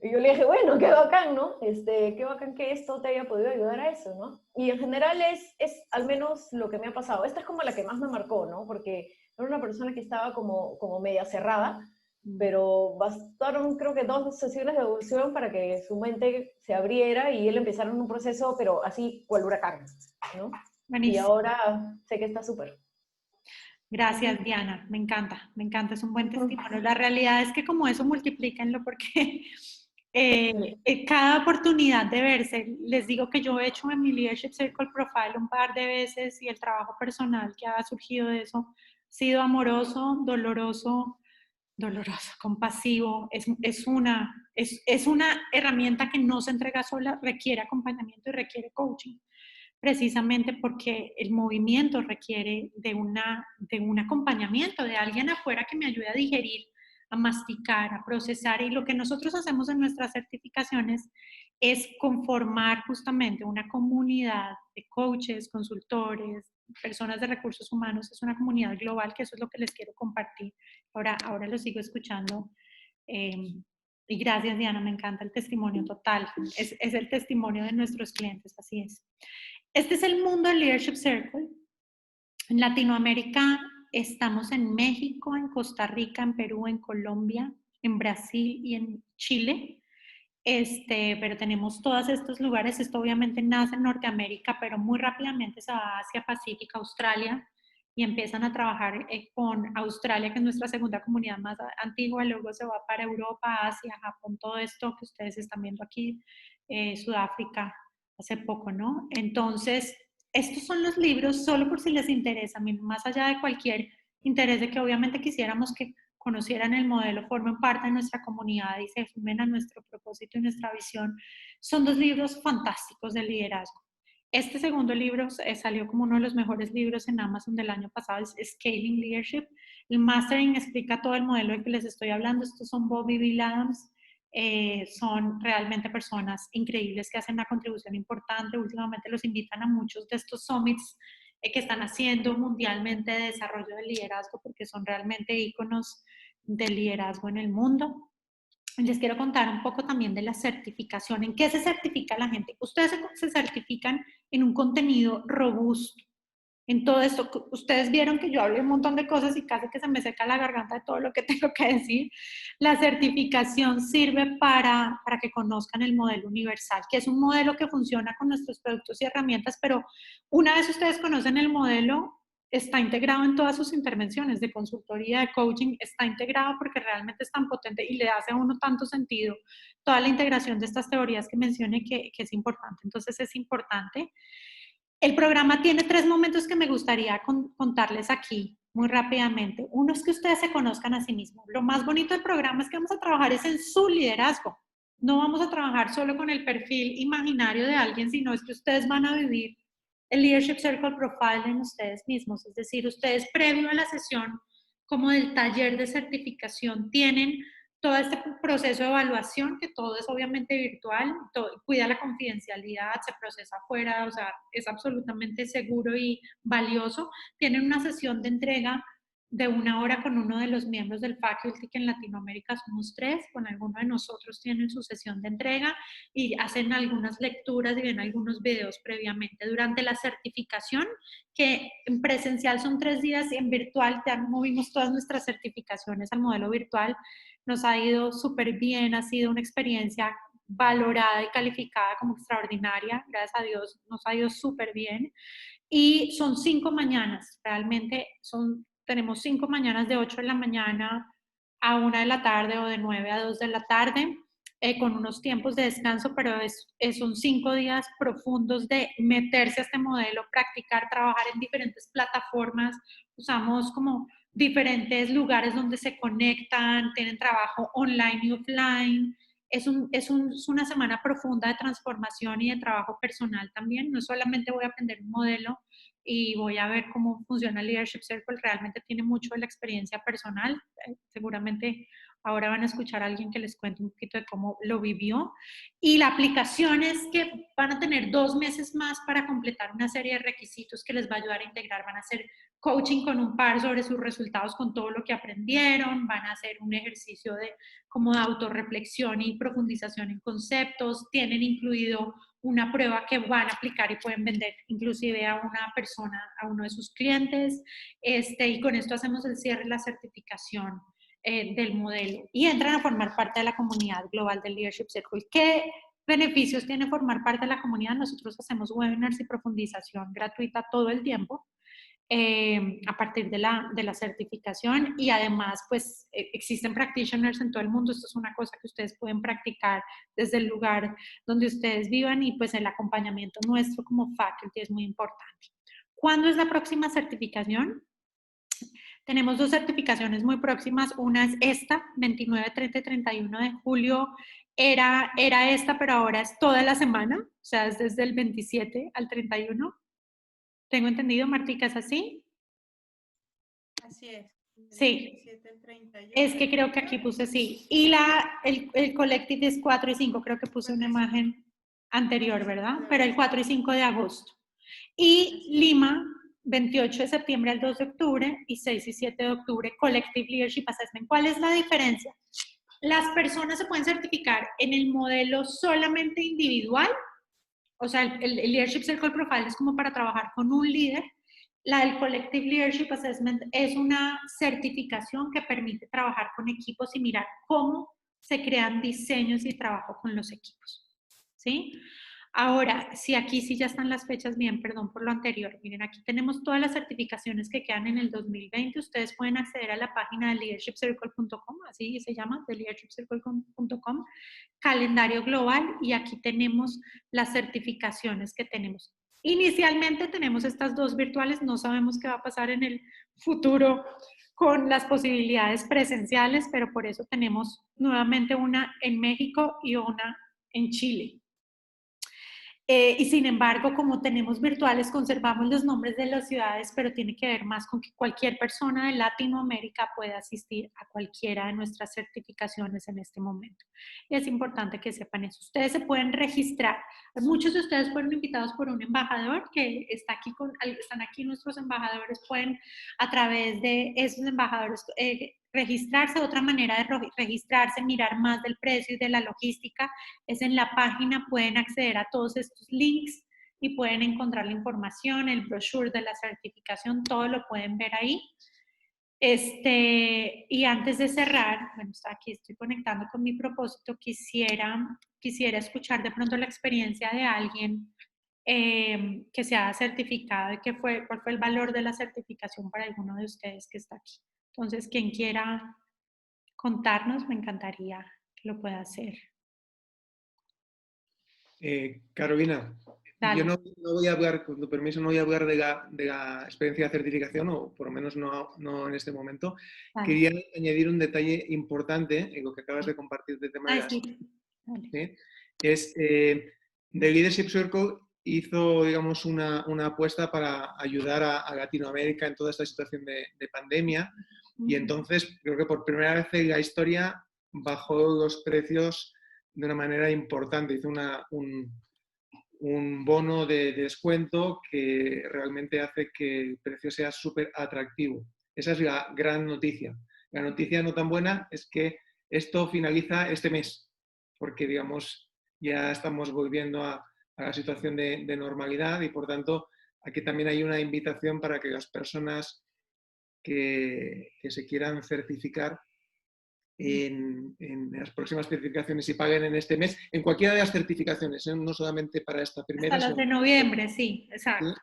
Y yo le dije, bueno, qué bacán, ¿no? Qué bacán que esto te haya podido ayudar a eso, ¿no? Y en general es al menos lo que me ha pasado. Esta es como la que más me marcó, ¿no? Porque era una persona que estaba como media cerrada, pero bastaron creo que 2 sesiones de evolución para que su mente se abriera y él empezara en un proceso, pero así cual huracán, ¿no? Buenísimo. Y ahora sé que está súper. Gracias, Diana. Me encanta, es un buen testimonio. La realidad es que como eso multiplíquenlo porque cada oportunidad de verse, les digo que yo he hecho en mi Leadership Circle Profile un par de veces y el trabajo personal que ha surgido de eso ha sido amoroso, doloroso, compasivo. Es una herramienta que no se entrega sola, requiere acompañamiento y requiere coaching, precisamente porque el movimiento requiere de un acompañamiento, de alguien afuera que me ayude a digerir, a masticar, a procesar. Y lo que nosotros hacemos en nuestras certificaciones es conformar justamente una comunidad de coaches, consultores, personas de recursos humanos. Es una comunidad global, que eso es lo que les quiero compartir. Ahora lo sigo escuchando. Y gracias, Diana, me encanta el testimonio total. Es el testimonio de nuestros clientes, así es. Este es el mundo del Leadership Circle. En Latinoamérica estamos en México, en Costa Rica, en Perú, en Colombia, en Brasil y en Chile. Pero tenemos todos estos lugares. Esto obviamente nace en Norteamérica, pero muy rápidamente se va a Asia, Pacífico, Australia, y empiezan a trabajar con Australia, que es nuestra segunda comunidad más antigua. Luego se va para Europa, Asia, Japón, todo esto que ustedes están viendo aquí, Sudáfrica, hace poco, ¿no? Entonces, estos son los libros, solo por si les interesa, más allá de cualquier interés de que obviamente quisiéramos que conocieran el modelo, formen parte de nuestra comunidad y se sumen a nuestro propósito y nuestra visión. Son dos libros fantásticos de liderazgo. Este segundo libro salió como uno de los mejores libros en Amazon del año pasado, es Scaling Leadership. El Mastering explica todo el modelo del que les estoy hablando. Estos son Bob y Bill Adams. Son realmente personas increíbles que hacen una contribución importante. Últimamente los invitan a muchos de estos summits que están haciendo mundialmente de desarrollo del liderazgo, porque son realmente íconos del liderazgo en el mundo. Les quiero contar un poco también de la certificación. ¿En qué se certifica la gente? Ustedes se certifican en un contenido robusto. En todo esto, ustedes vieron que yo hablé un montón de cosas y casi que se me seca la garganta de todo lo que tengo que decir. La certificación sirve para que conozcan el modelo universal, que es un modelo que funciona con nuestros productos y herramientas, pero una vez ustedes conocen el modelo, está integrado en todas sus intervenciones de consultoría, de coaching, está integrado porque realmente es tan potente y le hace a uno tanto sentido toda la integración de estas teorías que mencioné que es importante. Entonces es importante. El programa tiene 3 momentos que me gustaría contarles aquí muy rápidamente. Uno es que ustedes se conozcan a sí mismos. Lo más bonito del programa es que vamos a trabajar es en su liderazgo. No vamos a trabajar solo con el perfil imaginario de alguien, sino es que ustedes van a vivir el Leadership Circle Profile en ustedes mismos. Es decir, ustedes previo a la sesión, como del taller de certificación, tienen todo este proceso de evaluación, que todo es obviamente virtual, cuida la confidencialidad, se procesa afuera, o sea, es absolutamente seguro y valioso. Tienen una sesión de entrega de 1 hora con uno de los miembros del faculty, que en Latinoamérica somos 3, con alguno de nosotros tienen su sesión de entrega y hacen algunas lecturas y ven algunos videos previamente. Durante la certificación, que en presencial son 3 días y en virtual ya movimos todas nuestras certificaciones al modelo virtual, nos ha ido súper bien, ha sido una experiencia valorada y calificada como extraordinaria, gracias a Dios nos ha ido súper bien. Y son 5 mañanas, realmente tenemos 5 mañanas de 8 de la mañana a 1 de la tarde o de 9 a 2 de la tarde, con unos tiempos de descanso, pero son 5 días profundos de meterse a este modelo, practicar, trabajar en diferentes plataformas. Usamos como diferentes lugares donde se conectan, tienen trabajo online y offline. Es una semana profunda de transformación y de trabajo personal también. No solamente voy a aprender un modelo y voy a ver cómo funciona el Leadership Circle, realmente tiene mucho de la experiencia personal. Seguramente ahora van a escuchar a alguien que les cuente un poquito de cómo lo vivió. Y la aplicación es que van a tener 2 meses más para completar una serie de requisitos que les va a ayudar a integrar. Van a hacer coaching con un par sobre sus resultados con todo lo que aprendieron, van a hacer un ejercicio como de autorreflexión y profundización en conceptos, tienen incluido una prueba que van a aplicar y pueden vender inclusive a una persona, a uno de sus clientes, y con esto hacemos el cierre de la certificación del modelo y entran a formar parte de la comunidad global del Leadership Circle. ¿Qué beneficios tiene formar parte de la comunidad? Nosotros hacemos webinars y profundización gratuita todo el tiempo. a partir de la certificación, y además pues existen practitioners en todo el mundo. Esto es una cosa que ustedes pueden practicar desde el lugar donde ustedes vivan, y pues el acompañamiento nuestro como faculty es muy importante. ¿Cuándo es la próxima certificación? Tenemos dos certificaciones muy próximas. Una es esta, 29, 30 y 31 de julio. Era esta, pero ahora es toda la semana, o sea, es desde el 27 al 31. ¿Tengo entendido, Martica, es así? Así es. Sí. 27 al 31. Es que creo que aquí puse sí. Y el collective es 4 y 5, creo que puse una imagen anterior, ¿verdad? Pero el 4 y 5 de agosto. Y Lima, 28 de septiembre al 2 de octubre y 6 y 7 de octubre, Collective Leadership Assessment. ¿Cuál es la diferencia? Las personas se pueden certificar en el modelo solamente individual, o sea, el Leadership Circle Profile es como para trabajar con un líder. La del Collective Leadership Assessment es una certificación que permite trabajar con equipos y mirar cómo se crean diseños y trabajo con los equipos, ¿sí? Ahora, si aquí sí ya están las fechas bien, perdón por lo anterior. Miren, aquí tenemos todas las certificaciones que quedan en el 2020. Ustedes pueden acceder a la página de leadershipcircle.com, así se llama, de leadershipcircle.com, calendario global, y aquí tenemos las certificaciones que tenemos. Inicialmente tenemos estas dos virtuales, no sabemos qué va a pasar en el futuro con las posibilidades presenciales, pero por eso tenemos nuevamente una en México y una en Chile. Y sin embargo, como tenemos virtuales, conservamos los nombres de las ciudades, pero tiene que ver más con que cualquier persona de Latinoamérica pueda asistir a cualquiera de nuestras certificaciones en este momento. Y es importante que sepan eso. Ustedes se pueden registrar. Muchos de ustedes fueron invitados por un embajador que está aquí, están aquí nuestros embajadores, pueden a través de esos embajadores registrarse. Otra manera de registrarse, mirar más del precio y de la logística, es en la página. Pueden acceder a todos estos links y pueden encontrar la información, el brochure de la certificación, todo lo pueden ver ahí. Y antes de cerrar, bueno, aquí estoy conectando con mi propósito, quisiera escuchar de pronto la experiencia de alguien que se ha certificado y cuál fue el valor de la certificación para alguno de ustedes que está aquí. Entonces, quien quiera contarnos, me encantaría que lo pueda hacer. Carolina, Dale. yo no voy a hablar, con tu permiso, no voy a hablar de la experiencia de certificación, o por lo menos no en este momento. Dale. Quería añadir un detalle importante en lo que acabas de compartir del tema de las... Sí. Dale. ¿sí? Es, The Leadership Circle hizo, digamos, una apuesta para ayudar a Latinoamérica en toda esta situación de pandemia, y entonces creo que por primera vez en la historia bajó los precios de una manera importante. Hizo un bono de descuento que realmente hace que el precio sea súper atractivo. Esa es la gran noticia. La noticia no tan buena es que esto finaliza este mes, porque, digamos, ya estamos volviendo a la situación de normalidad, y por tanto aquí también hay una invitación para que las personas que se quieran certificar en las próximas certificaciones y paguen en este mes, en cualquiera de las certificaciones, no solamente para esta primera. Hasta las de noviembre, sí, exacto.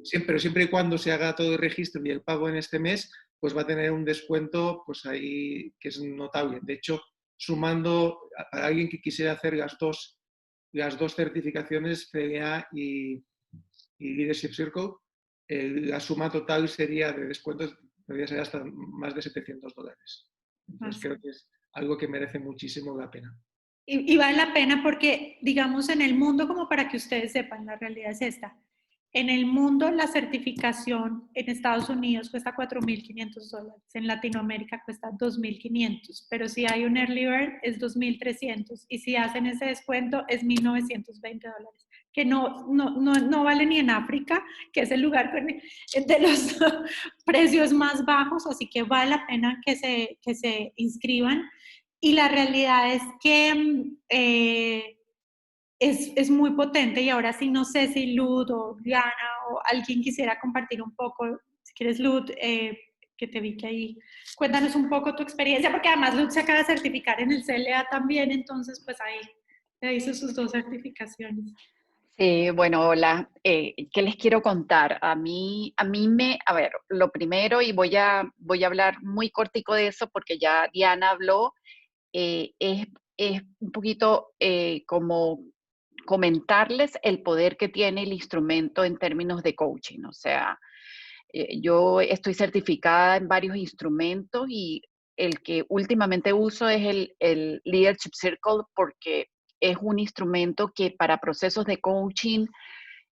Siempre y cuando se haga todo el registro y el pago en este mes, pues va a tener un descuento pues ahí que es notable. De hecho, sumando a alguien que quisiera hacer las dos certificaciones, CLA y Leadership Circle, la suma total sería de descuentos, podría ser hasta más de $700. Entonces creo que es algo que merece muchísimo la pena. Y vale la pena porque, digamos, en el mundo, como para que ustedes sepan, la realidad es esta. En el mundo, la certificación en Estados Unidos cuesta $4.500. En Latinoamérica cuesta $2.500. Pero si hay un early bird, es $2.300. Y si hacen ese descuento, es $1.920. Que no vale ni en África, que es el lugar de los precios más bajos. Así que vale la pena que se inscriban. Y la realidad es que es muy potente, y ahora sí no sé si Lud o Diana o alguien quisiera compartir un poco. Si quieres, Lud, que te vi que ahí, cuéntanos un poco tu experiencia, porque además Lud se acaba de certificar en el CLA también, entonces pues ahí hizo sus dos certificaciones. Bueno, hola. ¿Qué les quiero contar? A ver, lo primero, y voy a hablar muy cortico de eso porque ya Diana habló, es un poquito como comentarles el poder que tiene el instrumento en términos de coaching. O sea, yo estoy certificada en varios instrumentos y el que últimamente uso es el Leadership Circle porque es un instrumento que para procesos de coaching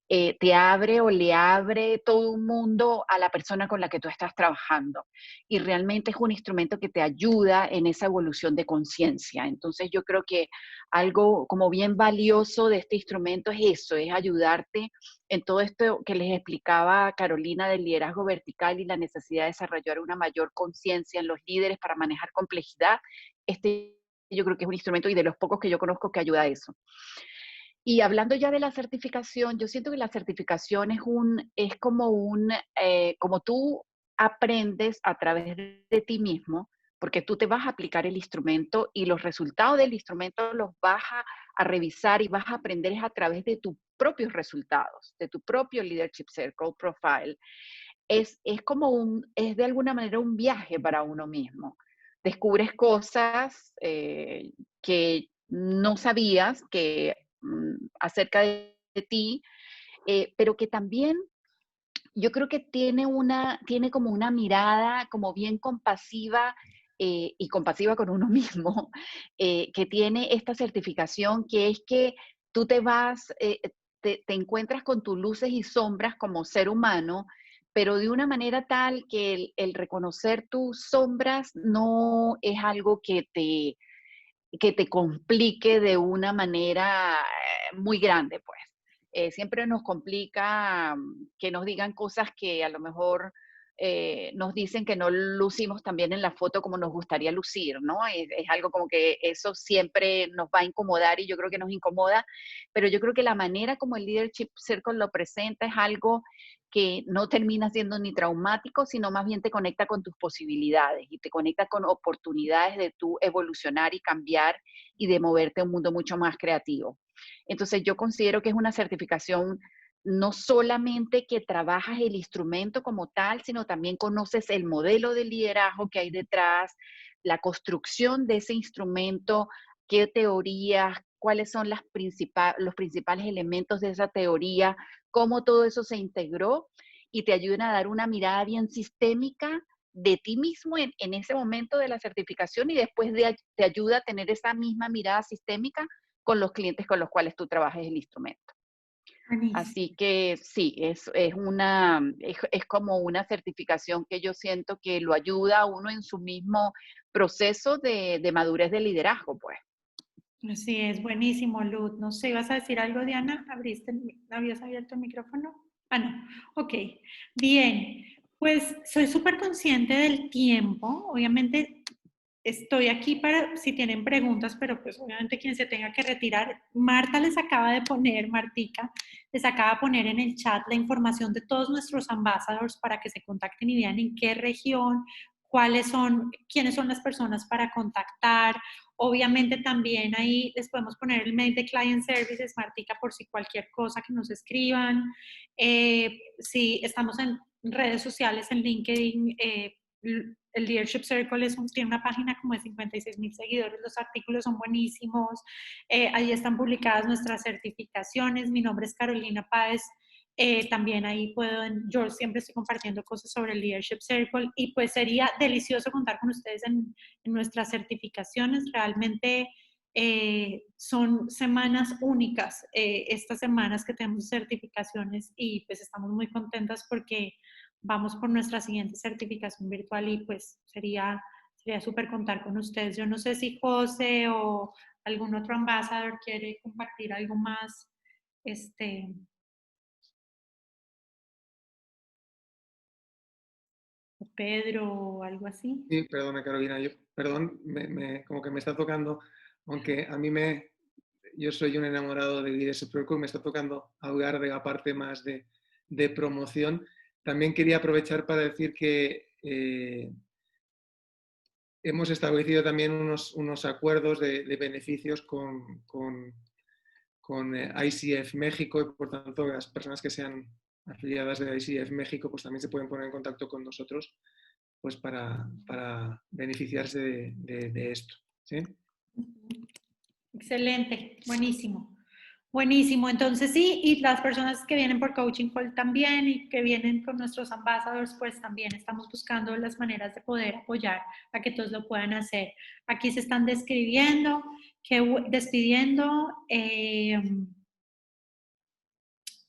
te abre o le abre todo un mundo a la persona con la que tú estás trabajando. Y realmente es un instrumento que te ayuda en esa evolución de conciencia. Entonces yo creo que algo como bien valioso de este instrumento es eso, es ayudarte en todo esto que les explicaba Carolina del liderazgo vertical y la necesidad de desarrollar una mayor conciencia en los líderes para manejar complejidad. Este yo creo que es un instrumento y de los pocos que yo conozco que ayuda a eso. Y hablando ya de la certificación, yo siento que la certificación es como como tú aprendes a través de ti mismo, porque tú te vas a aplicar el instrumento y los resultados del instrumento los vas a revisar y vas a aprender es a través de tus propios resultados, de tu propio Leadership Circle Profile. Es como es de alguna manera un viaje para uno mismo. Descubres cosas que no sabías que acerca de ti, pero que también yo creo que tiene como una mirada como bien compasiva y compasiva con uno mismo, que tiene esta certificación, que es que tú te encuentras con tus luces y sombras como ser humano, pero de una manera tal que el reconocer tus sombras no es algo que te complique de una manera muy grande, pues. Siempre nos complica que nos digan cosas que a lo mejor nos dicen que no lucimos también en la foto como nos gustaría lucir, ¿no? Es algo como que eso siempre nos va a incomodar y yo creo que nos incomoda, pero yo creo que la manera como el Leadership Circle lo presenta es algo que no termina siendo ni traumático, sino más bien te conecta con tus posibilidades y te conecta con oportunidades de tú evolucionar y cambiar y de moverte a un mundo mucho más creativo. Entonces yo considero que es una certificación no solamente que trabajas el instrumento como tal, sino también conoces el modelo de liderazgo que hay detrás, la construcción de ese instrumento, qué teorías, cuáles son los principales elementos de esa teoría, cómo todo eso se integró y te ayudan a dar una mirada bien sistémica de ti mismo en ese momento de la certificación y después te ayuda a tener esa misma mirada sistémica con los clientes con los cuales tú trabajes el instrumento. Buenísimo. Así que sí, es como una certificación que yo siento que lo ayuda a uno en su mismo proceso de madurez de liderazgo, pues. Así es, buenísimo, Luz. No sé, ¿ibas a decir algo, Diana? ¿Habías abierto el micrófono? Ah, no. Ok, bien. Pues soy súper consciente del tiempo. Obviamente estoy aquí para si tienen preguntas, pero pues obviamente quien se tenga que retirar. Marta les acaba de poner, Martica, les acaba de poner en el chat la información de todos nuestros ambassadors para que se contacten y vean en qué región, quiénes son las personas para contactar. Obviamente también ahí les podemos poner el mail de Client Services, Martica, por si cualquier cosa que nos escriban. Si estamos en redes sociales, en LinkedIn, el Leadership Circle tiene una página como de 56,000 seguidores, los artículos son buenísimos, ahí están publicadas nuestras certificaciones, mi nombre es Carolina Páez, también ahí yo siempre estoy compartiendo cosas sobre el Leadership Circle y pues sería delicioso contar con ustedes en nuestras certificaciones, realmente son semanas únicas, estas semanas que tenemos certificaciones y pues estamos muy contentas porque vamos por nuestra siguiente certificación virtual y pues sería súper contar con ustedes. Yo no sé si José o algún otro ambassador quiere compartir algo más. Pedro o algo así. Sí, perdona Carolina, perdón, como que me está tocando, aunque yo soy un enamorado de Leadership Circle, me está tocando hablar de la parte más de promoción. También quería aprovechar para decir que hemos establecido también unos acuerdos de beneficios con ICF México y por tanto las personas que sean afiliadas de ICF México pues también se pueden poner en contacto con nosotros pues para beneficiarse de esto. ¿Sí? Excelente, buenísimo. Buenísimo, entonces sí, y las personas que vienen por Coaching Call también y que vienen con nuestros ambassadors, pues también estamos buscando las maneras de poder apoyar a que todos lo puedan hacer. Aquí se están despidiendo.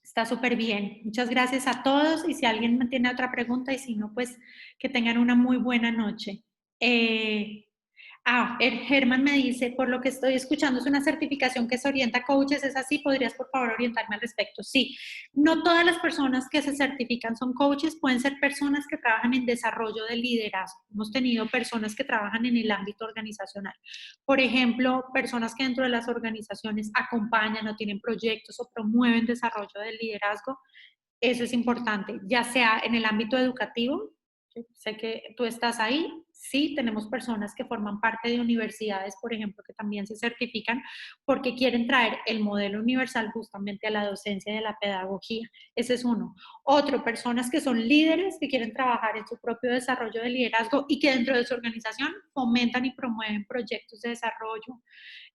Está súper bien. Muchas gracias a todos y si alguien tiene otra pregunta y si no, pues que tengan una muy buena noche. Germán me dice, por lo que estoy escuchando, es una certificación que se orienta a coaches, ¿es así? ¿Podrías, por favor, orientarme al respecto? Sí, no todas las personas que se certifican son coaches, pueden ser personas que trabajan en desarrollo de liderazgo. Hemos tenido personas que trabajan en el ámbito organizacional. Por ejemplo, personas que dentro de las organizaciones acompañan o tienen proyectos o promueven desarrollo del liderazgo. Eso es importante, ya sea en el ámbito educativo. Sé que tú estás ahí. Sí, tenemos personas que forman parte de universidades, por ejemplo, que también se certifican porque quieren traer el modelo universal justamente a la docencia y a la pedagogía. Ese es uno. Otro, personas que son líderes, que quieren trabajar en su propio desarrollo de liderazgo y que dentro de su organización fomentan y promueven proyectos de desarrollo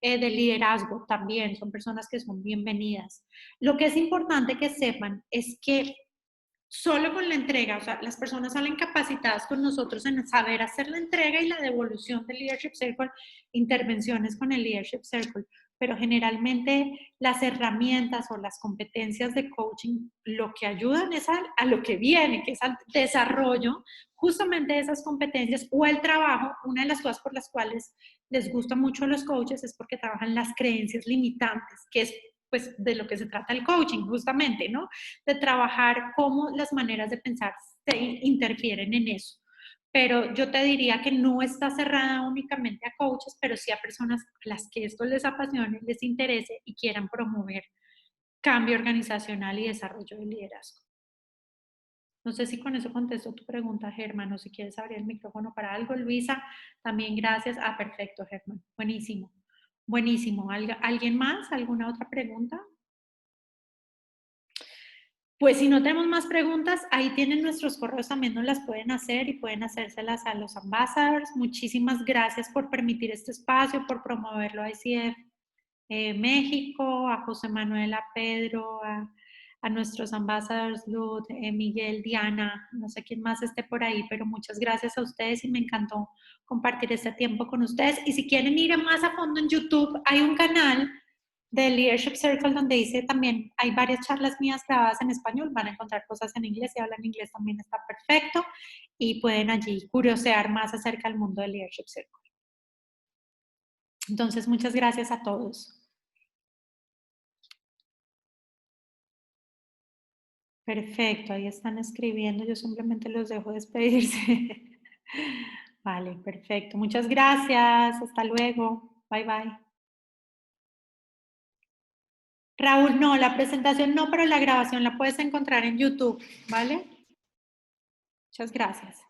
de liderazgo también. Son personas que son bienvenidas. Lo que es importante que sepan es que solo con la entrega, o sea, las personas salen capacitadas con nosotros en saber hacer la entrega y la devolución del Leadership Circle, intervenciones con el Leadership Circle, pero generalmente las herramientas o las competencias de coaching lo que ayudan es a lo que viene, que es al desarrollo justamente de esas competencias o el trabajo. Una de las cosas por las cuales les gusta mucho a los coaches es porque trabajan las creencias limitantes, que es pues de lo que se trata el coaching justamente, ¿no? De trabajar cómo las maneras de pensar se interfieren en eso. Pero yo te diría que no está cerrada únicamente a coaches, pero sí a personas a las que esto les apasione, les interese y quieran promover cambio organizacional y desarrollo de liderazgo. No sé si con eso contesto tu pregunta, Germán, o si quieres abrir el micrófono para algo. Luisa, también gracias. Perfecto, Germán. Buenísimo. Buenísimo. ¿Alguien más? ¿Alguna otra pregunta? Pues si no tenemos más preguntas, ahí tienen nuestros correos, también nos las pueden hacer y pueden hacérselas a los ambassadors. Muchísimas gracias por permitir este espacio, por promoverlo a ICF México, a José Manuel, a Pedro, a nuestros ambassadors, Lud, Miguel, Diana, no sé quién más esté por ahí, pero muchas gracias a ustedes y me encantó compartir este tiempo con ustedes. Y si quieren ir más a fondo en YouTube, hay un canal del Leadership Circle donde dice también, hay varias charlas mías grabadas en español, van a encontrar cosas en inglés, si hablan inglés también está perfecto y pueden allí curiosear más acerca del mundo del Leadership Circle. Entonces, muchas gracias a todos. Perfecto, ahí están escribiendo, yo simplemente los dejo despedirse. Vale, perfecto. Muchas gracias, hasta luego. Bye, bye. Raúl, no, la presentación no, pero la grabación la puedes encontrar en YouTube, ¿vale? Muchas gracias.